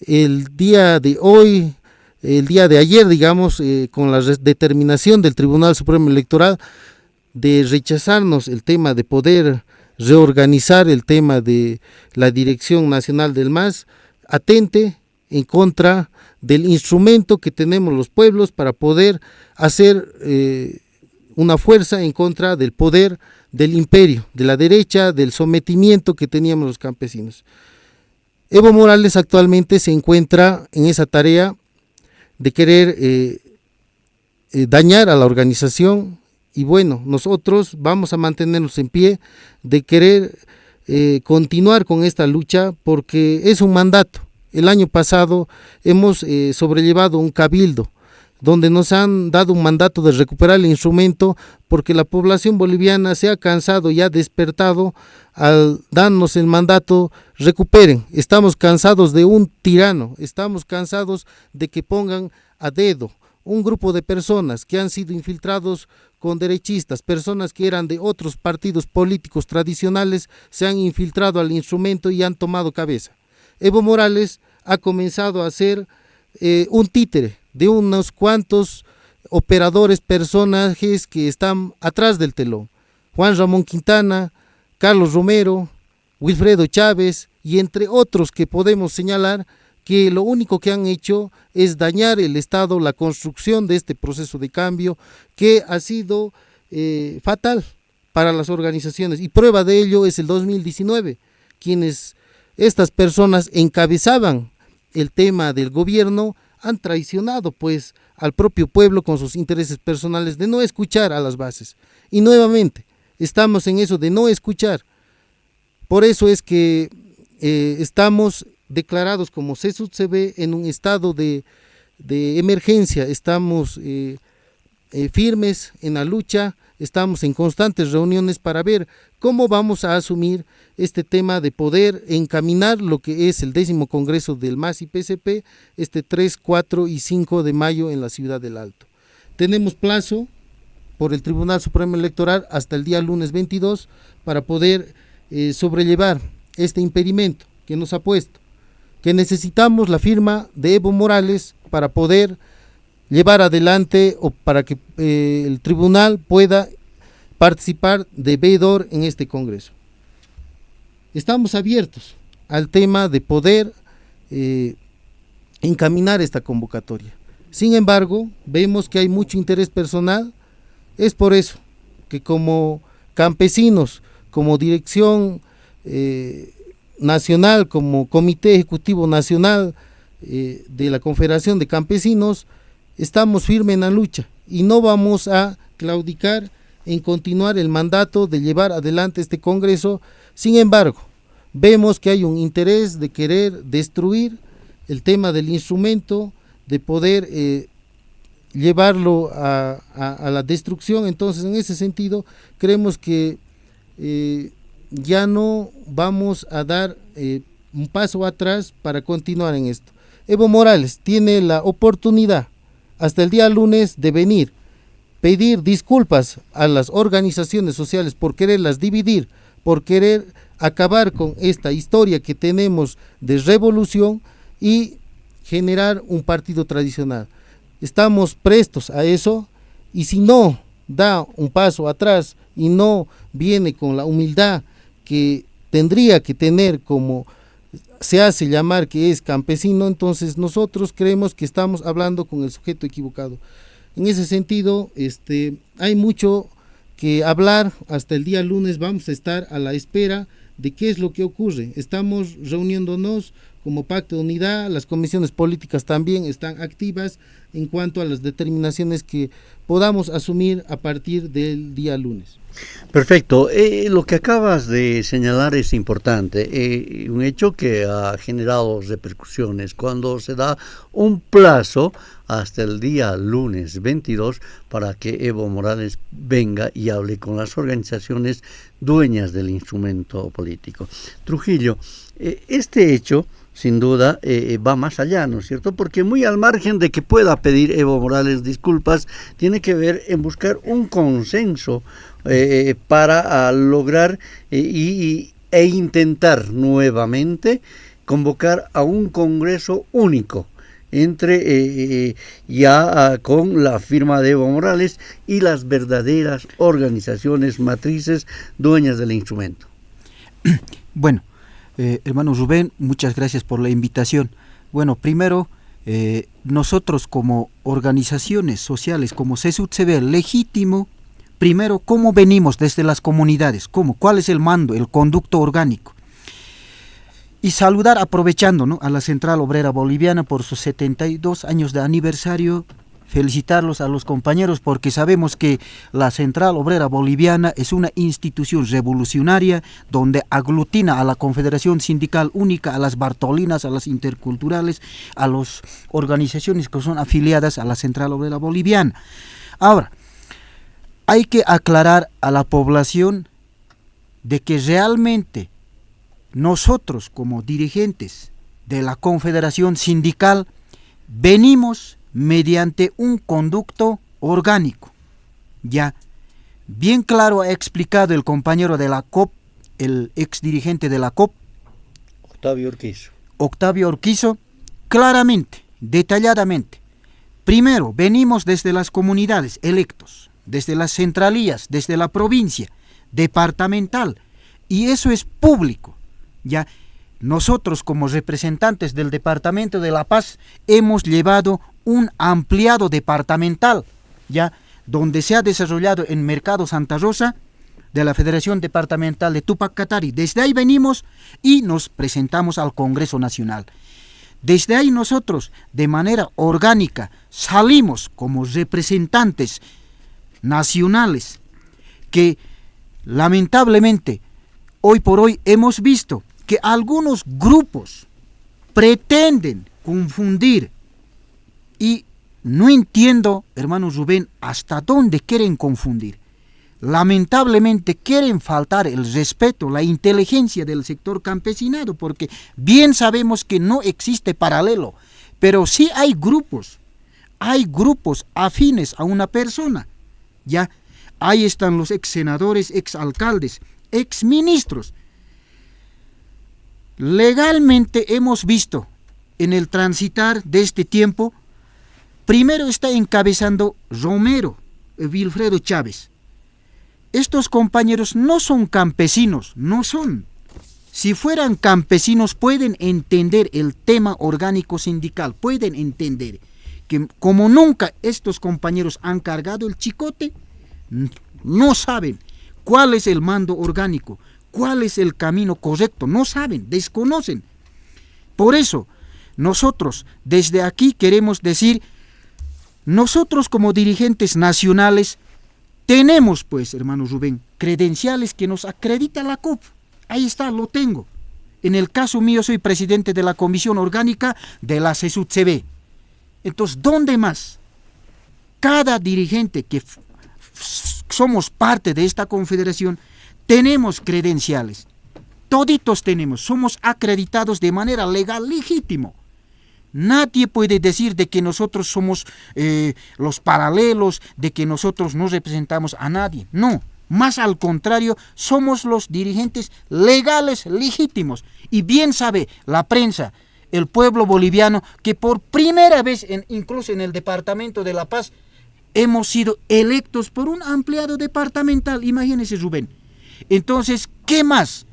el día de hoy, el día de ayer, digamos, con la determinación del Tribunal Supremo Electoral de rechazarnos el tema de poder reorganizar el tema de la Dirección Nacional del MAS, atente en contra del instrumento que tenemos los pueblos para poder hacer una fuerza en contra del poder del imperio, de la derecha, del sometimiento que teníamos los campesinos. Evo Morales actualmente se encuentra en esa tarea de querer dañar a la organización y bueno, nosotros vamos a mantenernos en pie de querer continuar con esta lucha porque es un mandato. El año pasado hemos sobrellevado un cabildo donde nos han dado un mandato de recuperar el instrumento porque la población boliviana se ha cansado y ha despertado al darnos el mandato. Recuperen, estamos cansados de un tirano, estamos cansados de que pongan a dedo un grupo de personas que han sido infiltrados con derechistas, personas que eran de otros partidos políticos tradicionales, se han infiltrado al instrumento y han tomado cabeza. Evo Morales ha comenzado a ser un títere de unos cuantos operadores, personajes que están atrás del telón. Juan Ramón Quintana, Carlos Romero, Wilfredo Chávez y entre otros que podemos señalar que lo único que han hecho es dañar el Estado, la construcción de este proceso de cambio que ha sido fatal para las organizaciones y prueba de ello es el 2019, quienes estas personas encabezaban el tema del gobierno han traicionado pues al propio pueblo con sus intereses personales de no escuchar a las bases y nuevamente estamos en eso de no escuchar. Por eso es que estamos declarados como CESUCB en un estado de emergencia, estamos firmes en la lucha, estamos en constantes reuniones para ver cómo vamos a asumir este tema de poder encaminar lo que es el 10º Congreso del MAS y PCP, este 3, 4 y 5 de mayo en la Ciudad del Alto. Tenemos plazo por el Tribunal Supremo Electoral hasta el día lunes 22 para poder sobrellevar este impedimento que nos ha puesto, que necesitamos la firma de Evo Morales para poder llevar adelante o para que el tribunal pueda participar de veedor en este Congreso. Estamos abiertos al tema de poder encaminar esta convocatoria. Sin embargo, vemos que hay mucho interés personal. Es por eso que como campesinos, como dirección nacional, como Comité Ejecutivo Nacional de la Confederación de Campesinos, estamos firmes en la lucha y no vamos a claudicar en continuar el mandato de llevar adelante este Congreso. Sin embargo, vemos que hay un interés de querer destruir el tema del instrumento, de poder llevarlo a la destrucción. Entonces, en ese sentido, creemos que ya no vamos a dar un paso atrás para continuar en esto. Evo Morales tiene la oportunidad hasta el día lunes de venir, pedir disculpas a las organizaciones sociales por quererlas dividir, por querer acabar con esta historia que tenemos de revolución y generar un partido tradicional. Estamos prestos a eso, y si no da un paso atrás y no viene con la humildad que tendría que tener, como se hace llamar que es campesino, entonces nosotros creemos que estamos hablando con el sujeto equivocado. En ese sentido, hay mucho que hablar. Hasta el día lunes vamos a estar a la espera de qué es lo que ocurre. Estamos reuniéndonos como Pacto de Unidad, las comisiones políticas también están activas en cuanto a las determinaciones que podamos asumir a partir del día lunes. Perfecto. Lo que acabas de señalar es importante, un hecho que ha generado repercusiones cuando se da un plazo hasta el día lunes 22 para que Evo Morales venga y hable con las organizaciones dueñas del instrumento político. Trujillo, este hecho sin duda va más allá, ¿no es cierto? Porque muy al margen de que pueda pedir Evo Morales disculpas, tiene que ver en buscar un consenso para lograr e intentar nuevamente convocar a un Congreso único entre con la firma de Evo Morales y las verdaderas organizaciones matrices dueñas del instrumento. Bueno, hermano Rubén, muchas gracias por la invitación. Bueno, primero, nosotros como organizaciones sociales, como CESUD, se ve legítimo, primero, cómo venimos desde las comunidades, cuál es el mando, el conducto orgánico. Y saludar, aprovechando, ¿no?, a la Central Obrera Boliviana por sus 72 años de aniversario, felicitarlos a los compañeros porque sabemos que la Central Obrera Boliviana es una institución revolucionaria donde aglutina a la Confederación Sindical Única, a las Bartolinas, a las interculturales, a las organizaciones que son afiliadas a la Central Obrera Boliviana. Ahora, hay que aclarar a la población de que realmente nosotros como dirigentes de la Confederación Sindical venimos mediante un conducto orgánico. Ya bien claro ha explicado el compañero de la COP, el ex dirigente de la COP, Octavio Urquizo, claramente, detalladamente. Primero, venimos desde las comunidades electos, desde las centralías, desde la provincia, departamental, y eso es público. Ya nosotros como representantes del Departamento de La Paz hemos llevado un ampliado departamental, ya, donde se ha desarrollado en Mercado Santa Rosa de la Federación Departamental de Tupac Katari. Desde ahí venimos y nos presentamos al Congreso Nacional. Desde ahí nosotros, de manera orgánica, salimos como representantes nacionales que lamentablemente hoy por hoy hemos visto que algunos grupos pretenden confundir y no entiendo, hermano Rubén, hasta dónde quieren confundir. Lamentablemente quieren faltar el respeto, la inteligencia del sector campesinado, porque bien sabemos que no existe paralelo, pero sí hay grupos afines a una persona, ya. Ahí están los ex senadores, ex alcaldes, ex ministros. Legalmente hemos visto en el transitar de este tiempo, primero está encabezando Romero, Wilfredo Chávez. Estos compañeros no son campesinos, no son. Si fueran campesinos pueden entender el tema orgánico sindical, pueden entender que como nunca estos compañeros han cargado el chicote, no saben cuál es el mando orgánico, cuál es el camino correcto, no saben, desconocen. Por eso, nosotros desde aquí queremos decir, nosotros como dirigentes nacionales tenemos, pues, hermano Rubén, credenciales que nos acredita la COP. Ahí está, lo tengo. En el caso mío soy presidente de la Comisión Orgánica de la CESUTCB. Entonces, ¿dónde más? Cada dirigente que somos parte de esta confederación, tenemos credenciales. Toditos tenemos, somos acreditados de manera legal, legítimo. Nadie puede decir de que nosotros somos los paralelos, de que nosotros no representamos a nadie. No, más al contrario, somos los dirigentes legales, legítimos. Y bien sabe la prensa, el pueblo boliviano, que por primera vez, incluso en el Departamento de La Paz, hemos sido electos por un ampliado departamental, imagínense, Rubén. Entonces, ¿qué más?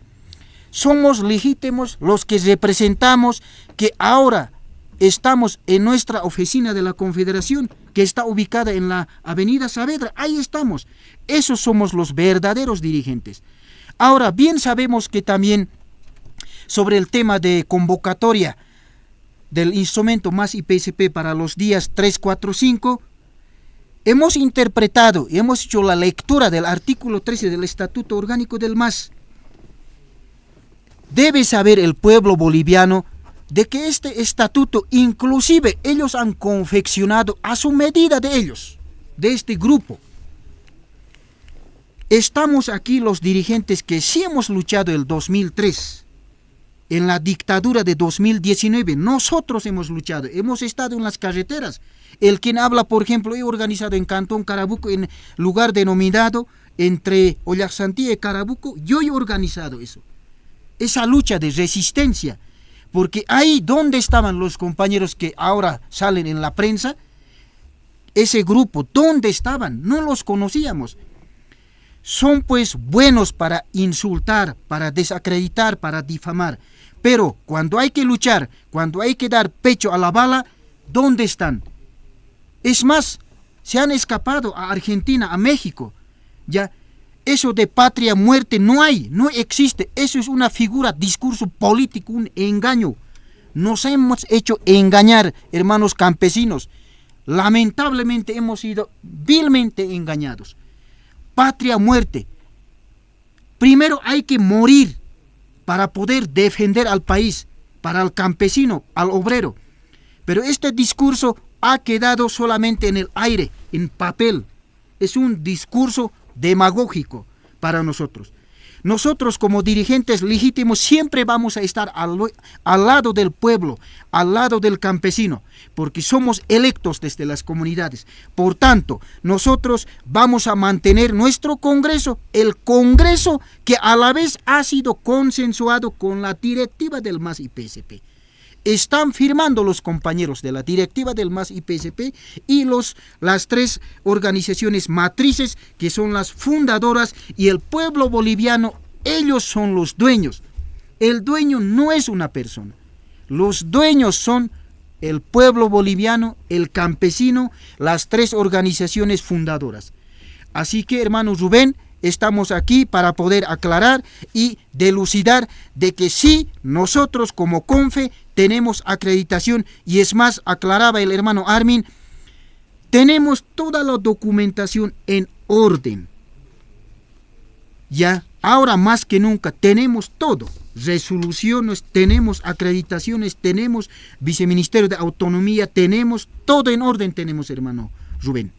Somos legítimos los que representamos, que ahora estamos en nuestra oficina de la Confederación, que está ubicada en la Avenida Saavedra, ahí estamos. Esos somos los verdaderos dirigentes. Ahora, bien sabemos que también sobre el tema de convocatoria del instrumento MAS y PSP para los días 3, 4, 5, hemos interpretado y hemos hecho la lectura del artículo 13 del Estatuto Orgánico del MAS. Debe saber el pueblo boliviano de que este estatuto, inclusive ellos han confeccionado a su medida de ellos, de este grupo. Estamos aquí los dirigentes que sí hemos luchado el 2003, en la dictadura de 2019, nosotros hemos luchado, hemos estado en las carreteras. El quien habla, por ejemplo, he organizado en Cantón Carabuco, en lugar denominado entre Ollaxantía y Carabuco, yo he organizado eso. Esa lucha de resistencia, porque ahí donde estaban los compañeros que ahora salen en la prensa, ese grupo, ¿dónde estaban? No los conocíamos. Son pues buenos para insultar, para desacreditar, para difamar, pero cuando hay que luchar, cuando hay que dar pecho a la bala, ¿dónde están? Es más, se han escapado a Argentina, a México, ya. Eso de patria muerte no hay, no existe. Eso es una figura, discurso político, un engaño. Nos hemos hecho engañar, hermanos campesinos. Lamentablemente hemos sido vilmente engañados. Patria muerte. Primero hay que morir para poder defender al país, para el campesino, al obrero. Pero este discurso ha quedado solamente en el aire, en papel. Es un discurso demagógico para nosotros. Nosotros como dirigentes legítimos siempre vamos a estar al lado del pueblo, al lado del campesino, porque somos electos desde las comunidades. Por tanto, nosotros vamos a mantener nuestro Congreso, el Congreso que a la vez ha sido consensuado con la directiva del MAS y PSP. Están firmando los compañeros de la directiva del MAS y PSP y las tres organizaciones matrices que son las fundadoras, y el pueblo boliviano, ellos son los dueños. El dueño no es una persona. Los dueños son el pueblo boliviano, el campesino, las tres organizaciones fundadoras. Así que, hermano Rubén, estamos aquí para poder aclarar y delucidar de que sí, nosotros como CONFE tenemos acreditación, y es más, aclaraba el hermano Armin, tenemos toda la documentación en orden. Ya, ahora más que nunca tenemos todo, resoluciones, tenemos acreditaciones, tenemos viceministerio de autonomía, tenemos todo en orden, tenemos, hermano Rubén.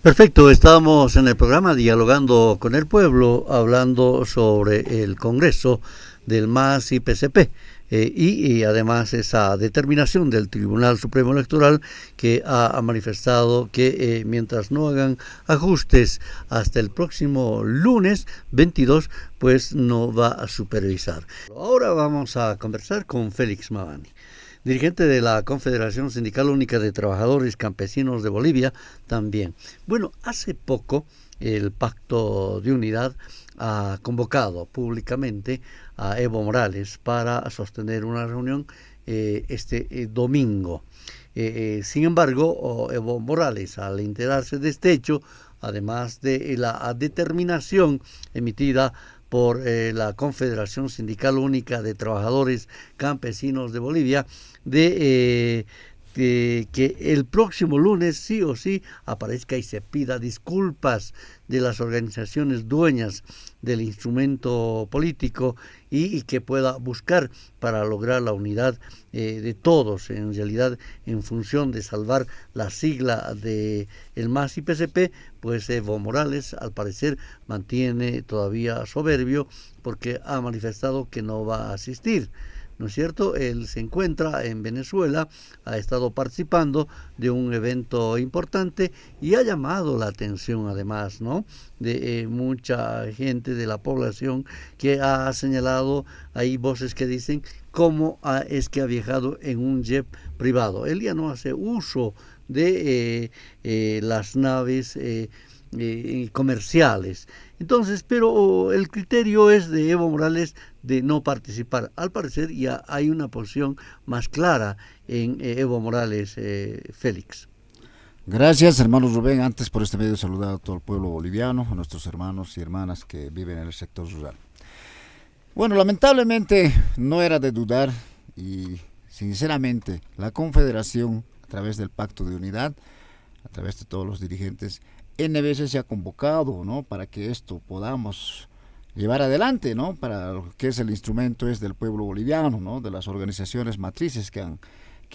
Perfecto, estamos en el programa Dialogando con el Pueblo, hablando sobre el Congreso del MAS y PSP. Y además esa determinación del Tribunal Supremo Electoral, que ha manifestado que mientras no hagan ajustes hasta el próximo lunes 22, pues no va a supervisar. Ahora vamos a conversar con Félix Mabani, dirigente de la Confederación Sindical Única de Trabajadores Campesinos de Bolivia también. Bueno, hace poco el Pacto de Unidad ha convocado públicamente a Evo Morales para sostener una reunión este domingo. Sin embargo, Evo Morales, al enterarse de este hecho, además de la determinación emitida por la Confederación Sindical Única de Trabajadores Campesinos de Bolivia, de que el próximo lunes sí o sí aparezca y se pida disculpas de las organizaciones dueñas del instrumento político y que pueda buscar para lograr la unidad de todos, en realidad en función de salvar la sigla de el MAS y PCP. Pues Evo Morales al parecer mantiene todavía soberbio porque ha manifestado que no va a asistir, ¿no es cierto? Él se encuentra en Venezuela, ha estado participando de un evento importante y ha llamado la atención además, ¿no?, de mucha gente de la población que ha señalado, hay voces que dicen cómo es que ha viajado en un jet privado. Él ya no hace uso de las naves comerciales. Entonces, pero el criterio es de Evo Morales de no participar. Al parecer ya hay una posición más clara en Evo Morales, Félix. Gracias, hermano Rubén. Antes por este medio saludar a todo el pueblo boliviano, a nuestros hermanos y hermanas que viven en el sector rural. Bueno, lamentablemente no era de dudar y sinceramente la Confederación, a través del Pacto de Unidad, a través de todos los dirigentes, N veces se ha convocado, ¿no?, para que esto podamos llevar adelante, ¿no?, para lo que es el instrumento es del pueblo boliviano, ¿no?, de las organizaciones matrices que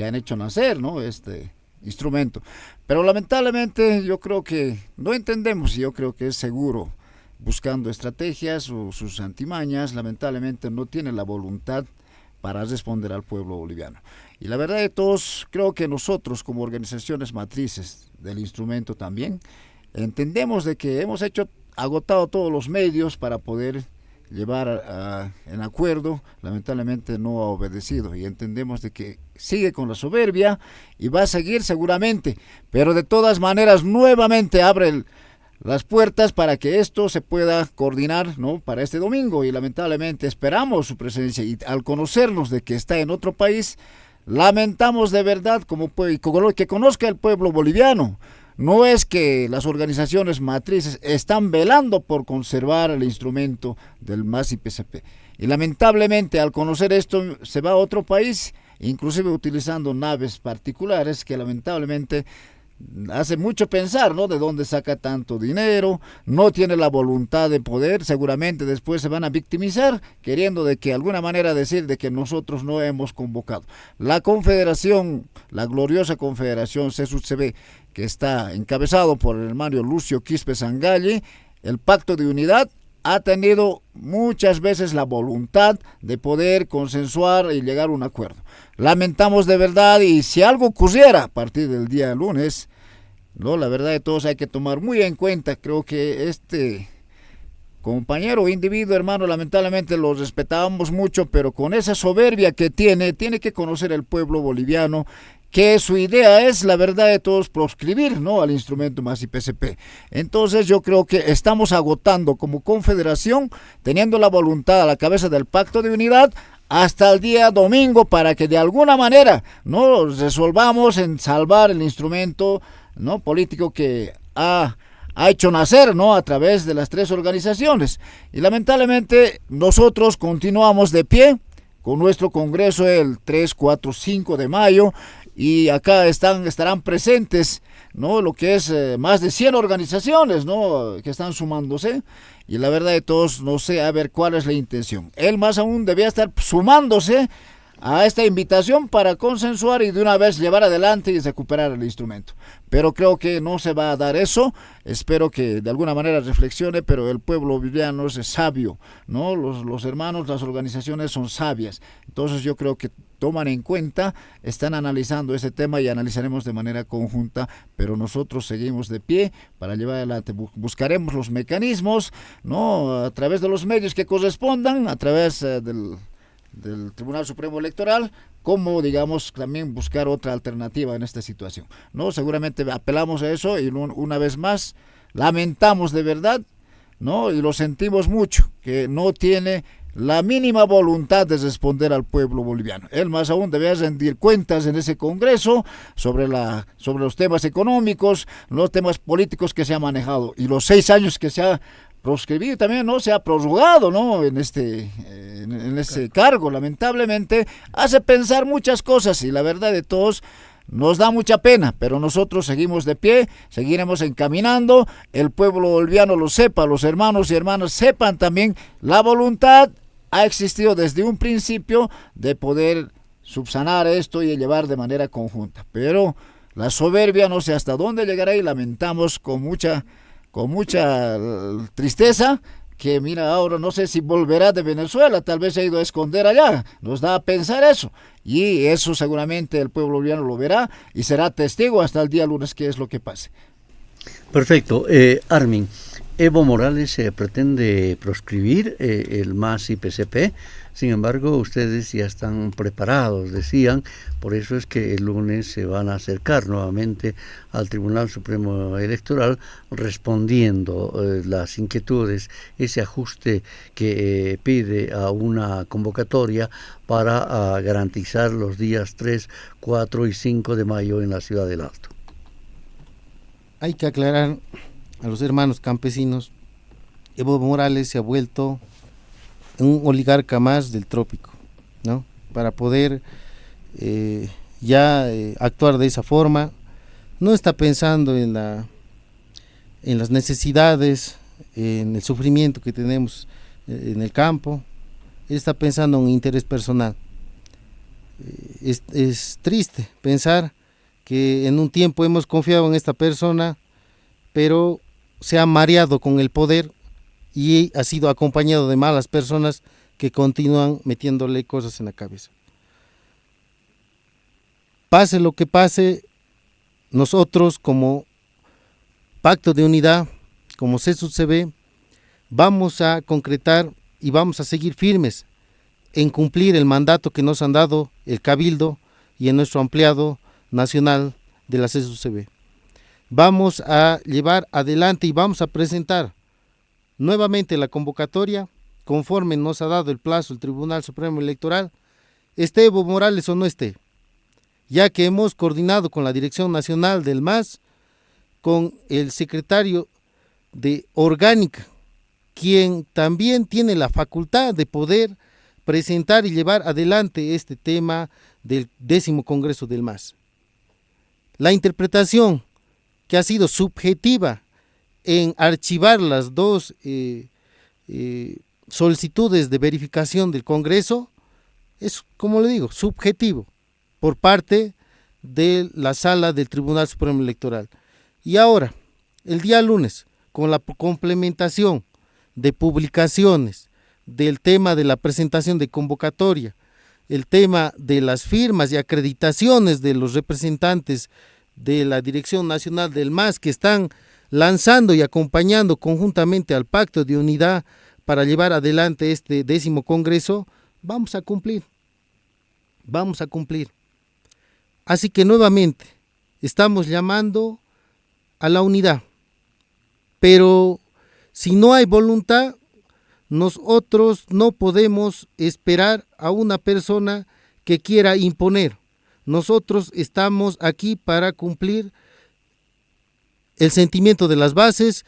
han hecho nacer, ¿no?, este instrumento. Pero lamentablemente yo creo que no entendemos, y yo creo que es seguro, buscando estrategias o sus antimañas, lamentablemente no tiene la voluntad para responder al pueblo boliviano. Y la verdad de todos, creo que nosotros como organizaciones matrices del instrumento también, entendemos de que hemos agotado todos los medios para poder llevar en acuerdo, lamentablemente no ha obedecido y entendemos de que sigue con la soberbia y va a seguir seguramente, pero de todas maneras nuevamente abre las puertas para que esto se pueda coordinar, ¿no?, para este domingo y lamentablemente esperamos su presencia y al conocernos de que está en otro país, lamentamos de verdad que conozca el pueblo boliviano. No es que las organizaciones matrices están velando por conservar el instrumento del MAS y PCP. Y lamentablemente al conocer esto se va a otro país, inclusive utilizando naves particulares que lamentablemente hace mucho pensar, ¿no?, de dónde saca tanto dinero, no tiene la voluntad de poder, seguramente después se van a victimizar, queriendo de que alguna manera decir de que nosotros no hemos convocado. La confederación, la gloriosa confederación CSUCB, que está encabezado por el hermano Lucio Quispe Sangalli, el pacto de unidad, ha tenido muchas veces la voluntad de poder consensuar y llegar a un acuerdo. Lamentamos de verdad y si algo ocurriera a partir del día lunes, ¿no?, la verdad de todos hay que tomar muy en cuenta, creo que este compañero o individuo, hermano, lamentablemente lo respetábamos mucho, pero con esa soberbia que tiene que conocer el pueblo boliviano que su idea es, la verdad de todos, proscribir, ¿no?, al instrumento MAS y PCP. Entonces yo creo que estamos agotando como confederación, teniendo la voluntad a la cabeza del pacto de unidad, hasta el día domingo para que de alguna manera no resolvamos en salvar el instrumento, ¿no?, político que ha hecho nacer, ¿no?, a través de las tres organizaciones. Y lamentablemente nosotros continuamos de pie con nuestro congreso el 3, 4, 5 de mayo y acá estarán presentes, ¿no?, lo que es más de 100 organizaciones, ¿no?, que están sumándose. Y la verdad de todos, no sé, a ver cuál es la intención. Él más aún debía estar sumándose a esta invitación para consensuar y de una vez llevar adelante y recuperar el instrumento. Pero creo que no se va a dar eso. Espero que de alguna manera reflexione, pero el pueblo boliviano es sabio, ¿no? Los hermanos, las organizaciones son sabias. Entonces yo creo que toman en cuenta, están analizando ese tema y analizaremos de manera conjunta, pero nosotros seguimos de pie para llevar adelante. Buscaremos los mecanismos, ¿no?, a través de los medios que correspondan, a través del Tribunal Supremo Electoral, como digamos también buscar otra alternativa en esta situación, ¿no? Seguramente apelamos a eso y una vez más lamentamos de verdad, ¿no?, y lo sentimos mucho, que no tiene la mínima voluntad de responder al pueblo boliviano. Él más aún debe rendir cuentas en ese congreso sobre los temas económicos, los temas políticos que se ha manejado y los 6 años que se ha proscribir, también no se ha prorrogado, ¿no? En este cargo, lamentablemente, hace pensar muchas cosas y la verdad de todos nos da mucha pena, pero nosotros seguimos de pie, seguiremos encaminando, el pueblo boliviano lo sepa, los hermanos y hermanas sepan también, la voluntad ha existido desde un principio de poder subsanar esto y llevar de manera conjunta, pero la soberbia no sé hasta dónde llegará y lamentamos con mucha tristeza que mira ahora no sé si volverá de Venezuela, tal vez se ha ido a esconder allá, nos da a pensar eso, y eso seguramente el pueblo boliviano lo verá y será testigo hasta el día lunes qué es lo que pase. Perfecto. Armin, Evo Morales pretende proscribir el MAS y PCP, sin embargo ustedes ya están preparados, decían, por eso es que el lunes se van a acercar nuevamente al Tribunal Supremo Electoral respondiendo las inquietudes, ese ajuste que pide a una convocatoria para garantizar los días 3, 4 y 5 de mayo en la Ciudad del Alto. Hay que aclarar a los hermanos campesinos, Evo Morales se ha vuelto un oligarca más del trópico, ¿no? Para poder actuar de esa forma, no está pensando en las necesidades, en el sufrimiento que tenemos en el campo, él está pensando en un interés personal. Es triste pensar que en un tiempo hemos confiado en esta persona, pero se ha mareado con el poder y ha sido acompañado de malas personas que continúan metiéndole cosas en la cabeza. Pase lo que pase, nosotros como Pacto de Unidad, como CSUCB, vamos a concretar y vamos a seguir firmes en cumplir el mandato que nos han dado el Cabildo y en nuestro ampliado nacional de la CSUCB. Vamos a llevar adelante y vamos a presentar nuevamente la convocatoria conforme nos ha dado el plazo el Tribunal Supremo Electoral, esté Evo Morales o no esté, ya que hemos coordinado con la Dirección Nacional del MAS, con el secretario de Orgánica, quien también tiene la facultad de poder presentar y llevar adelante este tema del 10º Congreso del MAS. La interpretación que ha sido subjetiva en archivar las dos solicitudes de verificación del Congreso es, como le digo, subjetivo por parte de la sala del Tribunal Supremo Electoral. Y ahora, el día lunes, con la complementación de publicaciones del tema de la presentación de convocatoria, el tema de las firmas y acreditaciones de los representantes de la Dirección Nacional del MAS que están lanzando y acompañando conjuntamente al Pacto de Unidad para llevar adelante este 10º Congreso, vamos a cumplir. Así que nuevamente estamos llamando a la unidad, pero si no hay voluntad, nosotros no podemos esperar a una persona que quiera imponer. Nosotros estamos aquí para cumplir el sentimiento de las bases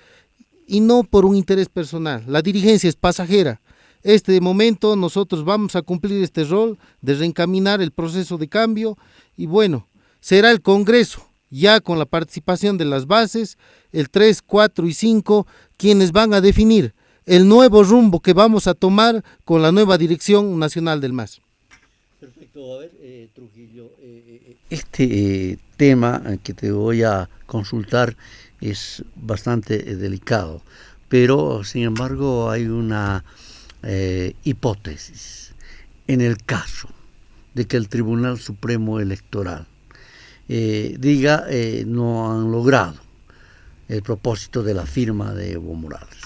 y no por un interés personal. La dirigencia es pasajera. Este momento nosotros vamos a cumplir este rol de reencaminar el proceso de cambio y bueno, será el Congreso, ya con la participación de las bases, el 3, 4 y 5, quienes van a definir el nuevo rumbo que vamos a tomar con la nueva Dirección Nacional del MAS. Perfecto, a ver, Trujillo, este tema que te voy a consultar es bastante delicado, pero sin embargo hay una hipótesis. En el caso de que el Tribunal Supremo Electoral diga no han logrado el propósito de la firma de Evo Morales,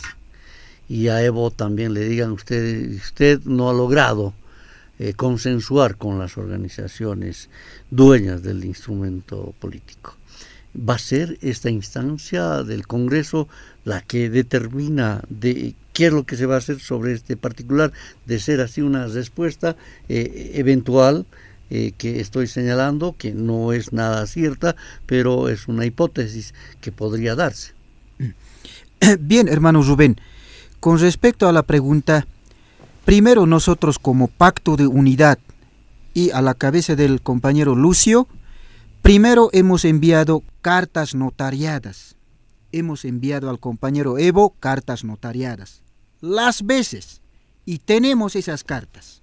y a Evo también le digan usted no ha logrado consensuar con las organizaciones dueñas del instrumento político. ¿Va a ser esta instancia del Congreso la que determina de qué es lo que se va a hacer sobre este particular? De ser así una respuesta eventual que estoy señalando, que no es nada cierta, pero es una hipótesis que podría darse. Bien, hermano Rubén, con respecto a la pregunta, primero nosotros como Pacto de Unidad y a la cabeza del compañero Lucio, primero hemos enviado cartas notariadas. Hemos enviado al compañero Evo cartas notariadas. Las veces. Y tenemos esas cartas.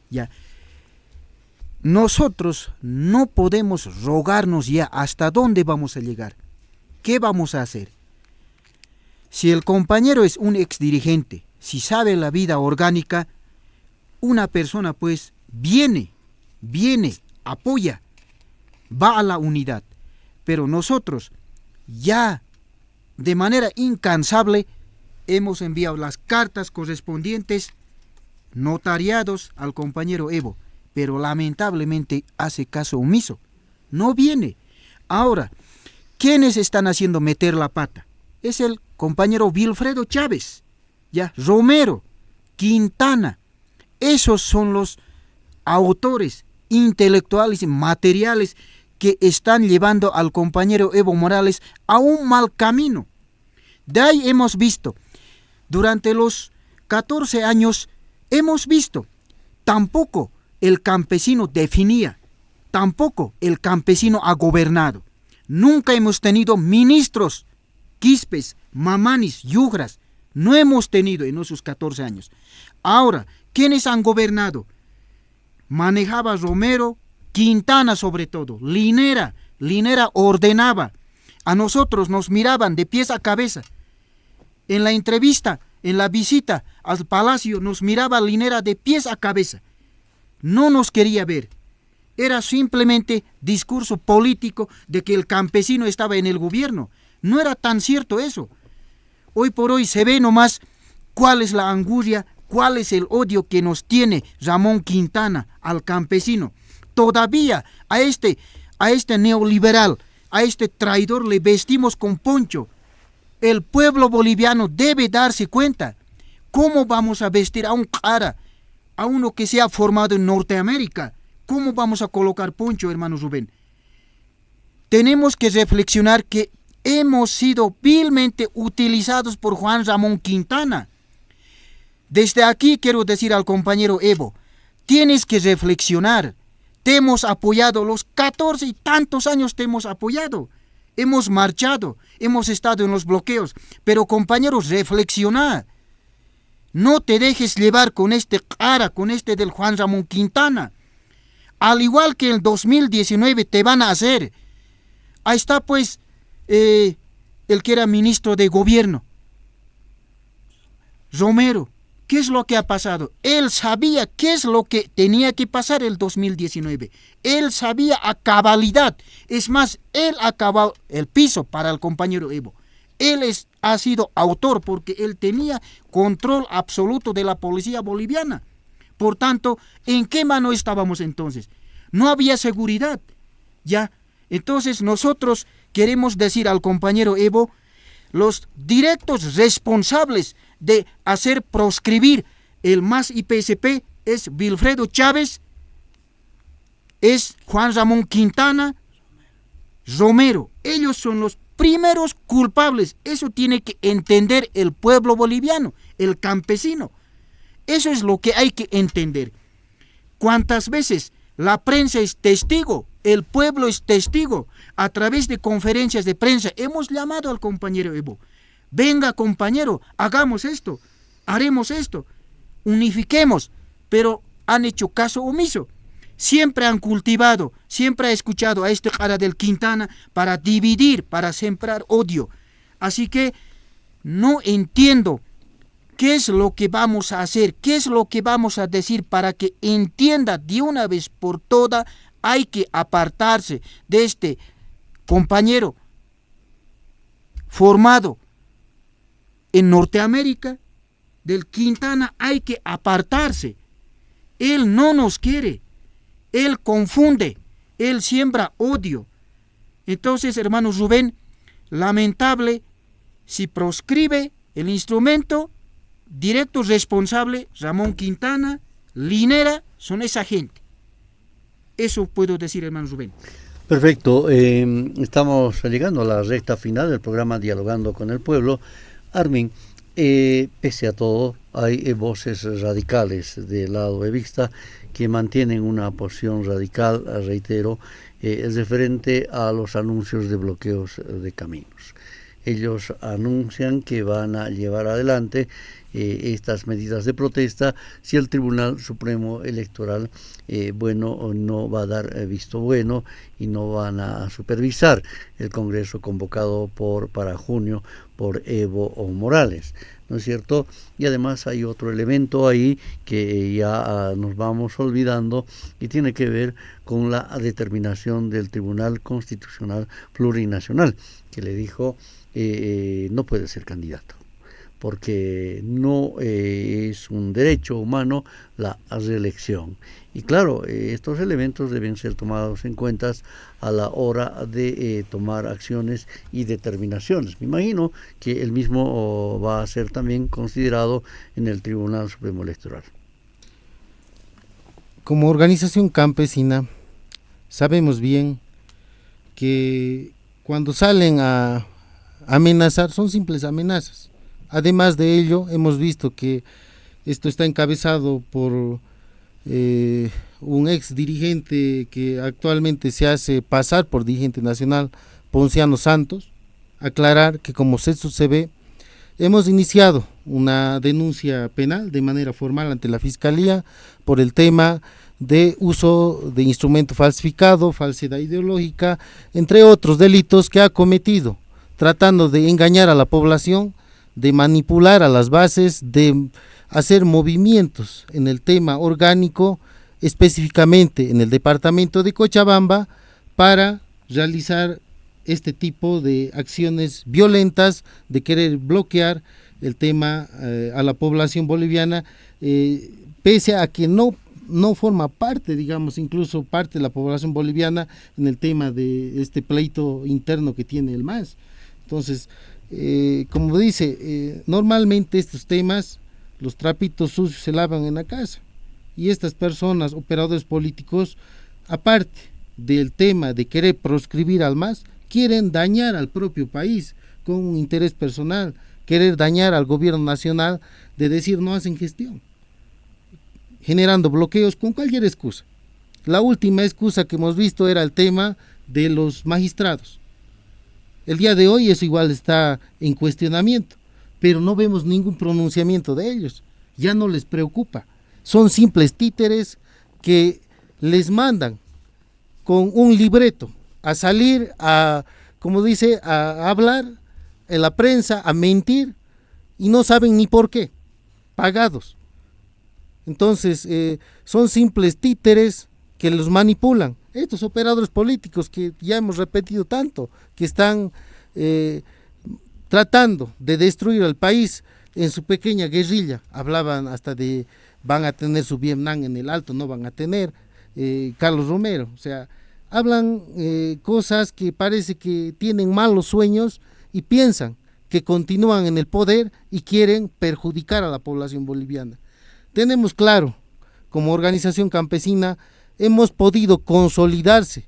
Ya. Nosotros no podemos rogarnos ya hasta dónde vamos a llegar. ¿Qué vamos a hacer? Si el compañero es un exdirigente, si sabe la vida orgánica, una persona pues viene, apoya, va a la unidad. Pero nosotros ya de manera incansable hemos enviado las cartas correspondientes notariados al compañero Evo, pero lamentablemente hace caso omiso, no viene. Ahora, ¿quiénes están haciendo meter la pata? Es el compañero Wilfredo Chávez, ya, Romero, Quintana. Esos son los autores intelectuales y materiales que están llevando al compañero Evo Morales a un mal camino. De ahí hemos visto, durante los 14 años, hemos visto, tampoco el campesino definía, tampoco el campesino ha gobernado. Nunca hemos tenido ministros, quispes, mamanis, yugras, no hemos tenido en esos 14 años. Ahora, ¿quiénes han gobernado? Manejaba Romero, Quintana sobre todo, Linera ordenaba. A nosotros nos miraban de pies a cabeza. En la entrevista, en la visita al palacio, nos miraba Linera de pies a cabeza. No nos quería ver. Era simplemente discurso político de que el campesino estaba en el gobierno. No era tan cierto eso. Hoy por hoy se ve nomás cuál es la angustia, cuál es el odio que nos tiene Ramón Quintana al campesino. Todavía a este neoliberal, a este traidor le vestimos con poncho. El pueblo boliviano debe darse cuenta. ¿Cómo vamos a vestir a un cara, a uno que se ha formado en Norteamérica? ¿Cómo vamos a colocar poncho, hermano Rubén? Tenemos que reflexionar que hemos sido vilmente utilizados por Juan Ramón Quintana. Desde aquí quiero decir al compañero Evo, tienes que reflexionar. Te hemos apoyado, los 14 y tantos años te hemos apoyado. Hemos marchado, hemos estado en los bloqueos. Pero compañeros, reflexiona. No te dejes llevar con este cara, con este del Juan Ramón Quintana. Al igual que el 2019 te van a hacer. Ahí está pues el que era ministro de gobierno, Romero. ¿Qué es lo que ha pasado? Él sabía qué es lo que tenía que pasar el 2019. Él sabía a cabalidad. Es más, él acabó el piso para el compañero Evo. Él ha sido autor porque él tenía control absoluto de la policía boliviana. Por tanto, ¿en qué mano estábamos entonces? No había seguridad. Ya. Entonces nosotros queremos decir al compañero Evo, los directos responsables de hacer proscribir el MAS y PSP es Wilfredo Chávez, es Juan Ramón Quintana, Romero. Ellos son los primeros culpables. Eso tiene que entender el pueblo boliviano, el campesino. Eso es lo que hay que entender. ¿Cuántas veces la prensa es testigo? El pueblo es testigo. A través de conferencias de prensa hemos llamado al compañero Evo. Venga, compañero, hagamos esto, haremos esto, unifiquemos. Pero han hecho caso omiso. Siempre han cultivado, siempre ha escuchado a este cara del Quintana para dividir, para sembrar odio. Así que no entiendo qué es lo que vamos a hacer, qué es lo que vamos a decir para que entienda de una vez por todas. Hay que apartarse de este compañero formado en Norteamérica, del Quintana. Hay que apartarse. Él no nos quiere. Él confunde. Él siembra odio. Entonces, hermano Rubén, lamentable, si proscribe el instrumento, directo responsable, Ramón Quintana, Linera, son esa gente. Eso puedo decir, hermano Rubén. Perfecto. Estamos llegando a la recta final del programa Dialogando con el Pueblo. Armin, Pese a todo, hay voces radicales del lado evista que mantienen una posición radical, reitero, es referente a los anuncios de bloqueos de caminos. Ellos anuncian que van a llevar adelante estas medidas de protesta si el Tribunal Supremo Electoral no va a dar visto bueno y no van a supervisar el Congreso convocado para junio por Evo Morales, ¿no es cierto? Y además hay otro elemento ahí que ya nos vamos olvidando y tiene que ver con la determinación del Tribunal Constitucional Plurinacional, que le dijo no puede ser candidato, porque no es un derecho humano la reelección. Y claro, estos elementos deben ser tomados en cuenta a la hora de tomar acciones y determinaciones. Me imagino que el mismo va a ser también considerado en el Tribunal Supremo Electoral. Como organización campesina, sabemos bien que cuando salen a amenazar son simples amenazas. Además de ello, hemos visto que esto está encabezado por un ex dirigente que actualmente se hace pasar por dirigente nacional, Ponciano Santos. Aclarar que, como se ve, hemos iniciado una denuncia penal de manera formal ante la Fiscalía por el tema de uso de instrumento falsificado, falsedad ideológica, entre otros delitos que ha cometido, tratando de engañar a la población, de manipular a las bases, de hacer movimientos en el tema orgánico, específicamente en el departamento de Cochabamba, para realizar este tipo de acciones violentas, de querer bloquear el tema a la población boliviana, pese a que no forma parte, digamos, incluso parte de la población boliviana en el tema de este pleito interno que tiene el MAS. Entonces, como dice, normalmente estos temas, los trapitos sucios se lavan en la casa, y estas personas, operadores políticos, aparte del tema de querer proscribir al MAS, quieren dañar al propio país con un interés personal, querer dañar al gobierno nacional, de decir no hacen gestión, generando bloqueos con cualquier excusa. La última excusa que hemos visto era el tema de los magistrados. El día de hoy eso igual está en cuestionamiento, pero no vemos ningún pronunciamiento de ellos, ya no les preocupa, son simples títeres que les mandan con un libreto a salir a, como dice, a hablar en la prensa, a mentir, y no saben ni por qué, pagados. Entonces son simples títeres que los manipulan. Estos operadores políticos que ya hemos repetido tanto, que están tratando de destruir al país en su pequeña guerrilla. Hablaban hasta de van a tener su Vietnam en el alto, no van a tener, Carlos Romero, o sea, hablan cosas que parece que tienen malos sueños y piensan que continúan en el poder y quieren perjudicar a la población boliviana. Tenemos claro, como organización campesina, hemos podido consolidarse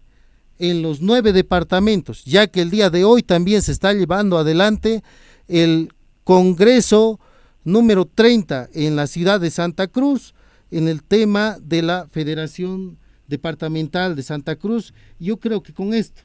en los 9 departamentos, ya que el día de hoy también se está llevando adelante el Congreso número 30 en la ciudad de Santa Cruz, en el tema de la Federación Departamental de Santa Cruz. Yo creo que con esto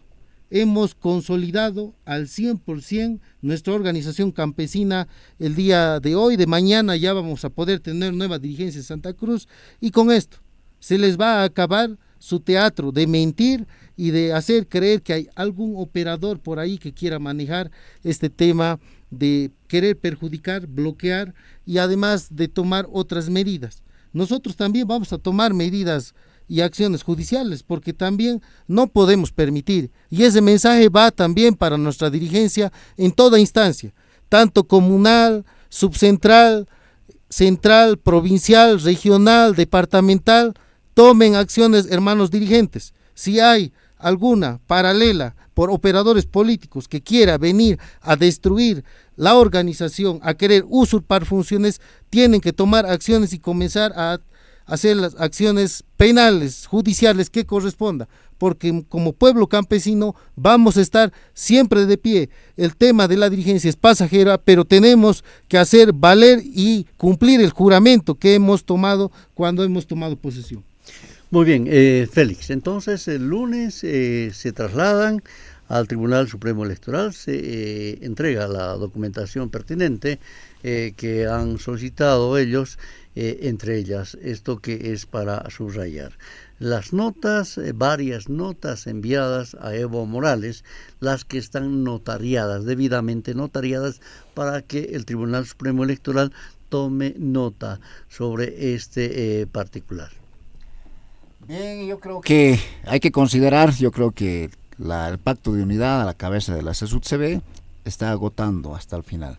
hemos consolidado al 100% nuestra organización campesina el día de hoy. De mañana ya vamos a poder tener nueva dirigencia en Santa Cruz, y con esto se les va a acabar su teatro de mentir y de hacer creer que hay algún operador por ahí que quiera manejar este tema de querer perjudicar, bloquear, y además de tomar otras medidas. Nosotros también vamos a tomar medidas y acciones judiciales, porque también no podemos permitir, y ese mensaje va también para nuestra dirigencia en toda instancia, tanto comunal, subcentral, central, provincial, regional, departamental. Tomen acciones, hermanos dirigentes. Si hay alguna paralela por operadores políticos que quiera venir a destruir la organización, a querer usurpar funciones, tienen que tomar acciones y comenzar a hacer las acciones penales, judiciales que corresponda, porque como pueblo campesino vamos a estar siempre de pie. El tema de la dirigencia es pasajera, pero tenemos que hacer valer y cumplir el juramento que hemos tomado cuando hemos tomado posesión. Muy bien, Félix, entonces el lunes se trasladan al Tribunal Supremo Electoral, se entrega la documentación pertinente que han solicitado ellos, entre ellas esto que es para subrayar. Las notas, varias notas enviadas a Evo Morales, las que están notariadas, debidamente notariadas, para que el Tribunal Supremo Electoral tome nota sobre este particular. Bien, yo creo que hay que considerar, yo creo que el pacto de unidad a la cabeza de la CSUTCB está agotando hasta el final.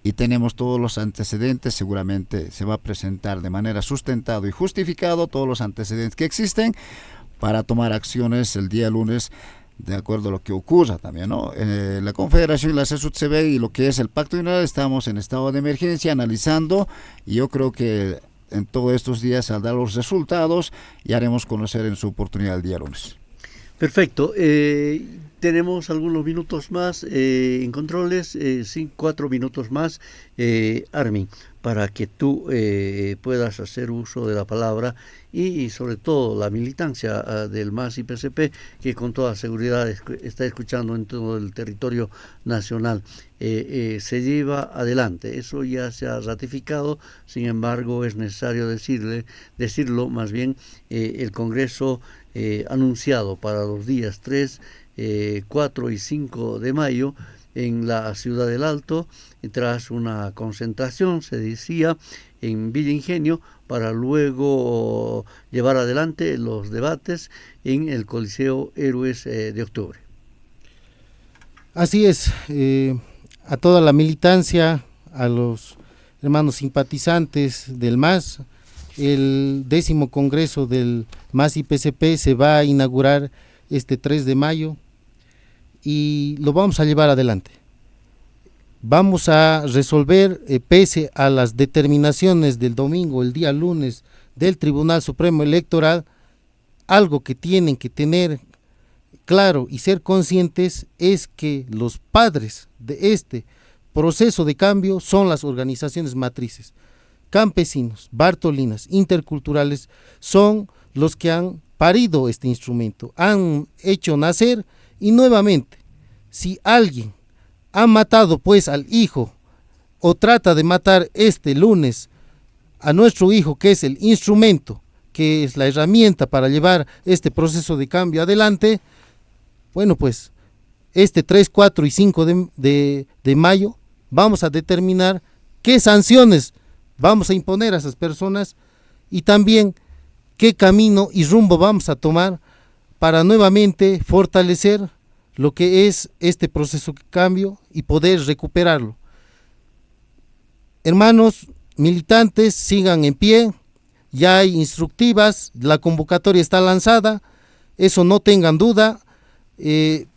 Y tenemos todos los antecedentes, seguramente se va a presentar de manera sustentada y justificado todos los antecedentes que existen para tomar acciones el día lunes de acuerdo a lo que ocurra también, ¿no? La Confederación y la CSUTCB y lo que es el pacto de unidad estamos en estado de emergencia analizando, y yo creo que en todos estos días saldrán los resultados y haremos conocer en su oportunidad el día lunes. Perfecto. Tenemos algunos minutos más en controles, 4 minutos más, Armin, para que tú puedas hacer uso de la palabra y sobre todo la militancia del MAS y PCP, que con toda seguridad está escuchando en todo el territorio nacional. Se lleva adelante, eso ya se ha ratificado, sin embargo es necesario decirlo más bien, el Congreso anunciado para los días 3, 4 y 5 de mayo en la Ciudad del Alto, tras una concentración, se decía, en Villa Ingenio, para luego llevar adelante los debates en el Coliseo Héroes de Octubre. Así es, a toda la militancia, a los hermanos simpatizantes del MAS, el 10º Congreso del MAS y PCP se va a inaugurar este 3 de mayo y lo vamos a llevar adelante. Vamos a resolver, pese a las determinaciones del domingo, el día lunes, del Tribunal Supremo Electoral, algo que tienen que tener claro y ser conscientes es que los padres de este proceso de cambio son las organizaciones matrices. Campesinos, bartolinas, interculturales son los que han parido este instrumento, han hecho nacer, y nuevamente, si alguien ha matado pues al hijo o trata de matar este lunes a nuestro hijo, que es el instrumento, que es la herramienta para llevar este proceso de cambio adelante, bueno, pues este 3, 4 y 5 de mayo vamos a determinar qué sanciones vamos a imponer a esas personas y también qué camino y rumbo vamos a tomar para nuevamente fortalecer lo que es este proceso de cambio y poder recuperarlo. Hermanos militantes, sigan en pie, ya hay instructivas, la convocatoria está lanzada, eso no tengan duda.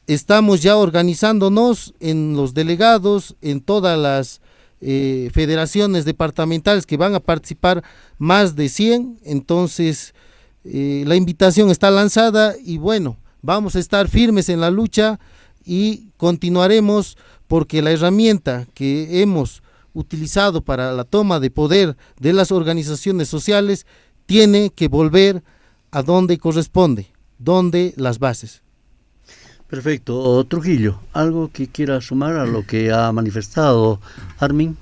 Estamos ya organizándonos en los delegados, en todas las federaciones departamentales que van a participar, más de 100, entonces la invitación está lanzada y bueno, vamos a estar firmes en la lucha y continuaremos, porque la herramienta que hemos utilizado para la toma de poder de las organizaciones sociales tiene que volver a donde corresponde, donde las bases. Perfecto. Trujillo, ¿algo que quiera sumar a lo que ha manifestado Armin?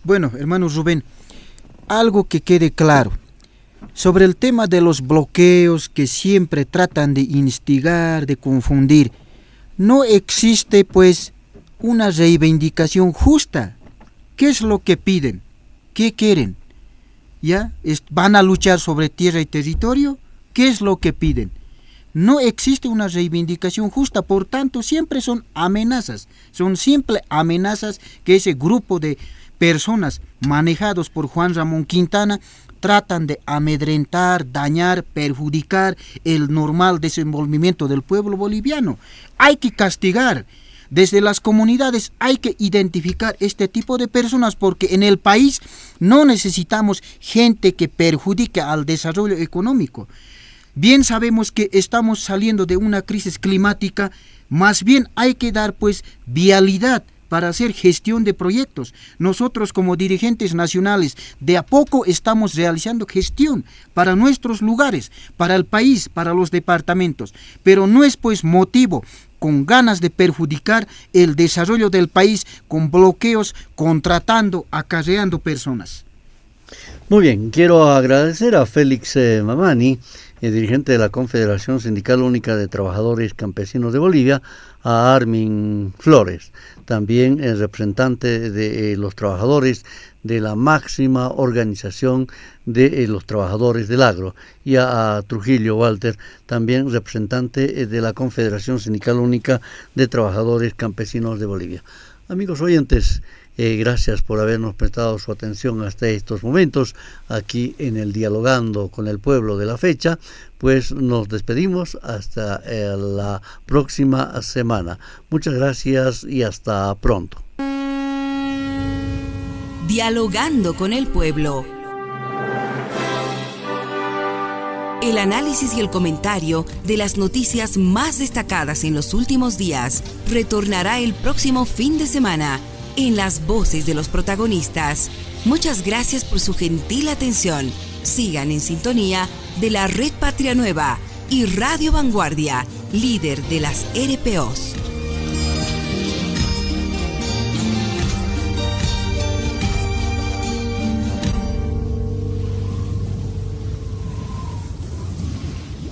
Bueno, hermano Rubén, algo que quede claro. Sobre el tema de los bloqueos que siempre tratan de instigar, de confundir, no existe pues una reivindicación justa. ¿Qué es lo que piden? ¿Qué quieren? ¿Ya? ¿Van a luchar sobre tierra y territorio? ¿Qué es lo que piden? No existe una reivindicación justa, por tanto siempre son amenazas, son simples amenazas que ese grupo de personas manejados por Juan Ramón Quintana tratan de amedrentar, dañar, perjudicar el normal desenvolvimiento del pueblo boliviano. Hay que castigar. desde las comunidades hay que identificar este tipo de personas, porque en el país no necesitamos gente que perjudique al desarrollo económico. Bien sabemos que estamos saliendo de una crisis climática, más bien hay que dar pues vialidad para hacer gestión de proyectos. Nosotros como dirigentes nacionales de a poco estamos realizando gestión para nuestros lugares, para el país, para los departamentos, pero no es pues motivo con ganas de perjudicar el desarrollo del país con bloqueos, contratando, acarreando personas. Muy bien, quiero agradecer a Félix Mamani, dirigente de la Confederación Sindical Única de Trabajadores Campesinos de Bolivia, a Armin Flores, también el representante de los trabajadores de la máxima organización de los trabajadores del agro, y a Trujillo Walter, también representante de la Confederación Sindical Única de Trabajadores Campesinos de Bolivia. Amigos oyentes, gracias por habernos prestado su atención hasta estos momentos aquí en el Dialogando con el Pueblo de la fecha. Pues nos despedimos hasta la próxima semana. Muchas gracias y hasta pronto. Dialogando con el Pueblo. El análisis y el comentario de las noticias más destacadas en los últimos días retornará el próximo fin de semana en las voces de los protagonistas. Muchas gracias por su gentil atención. Sigan en sintonía de la Red Patria Nueva y Radio Vanguardia, líder de las RPOs.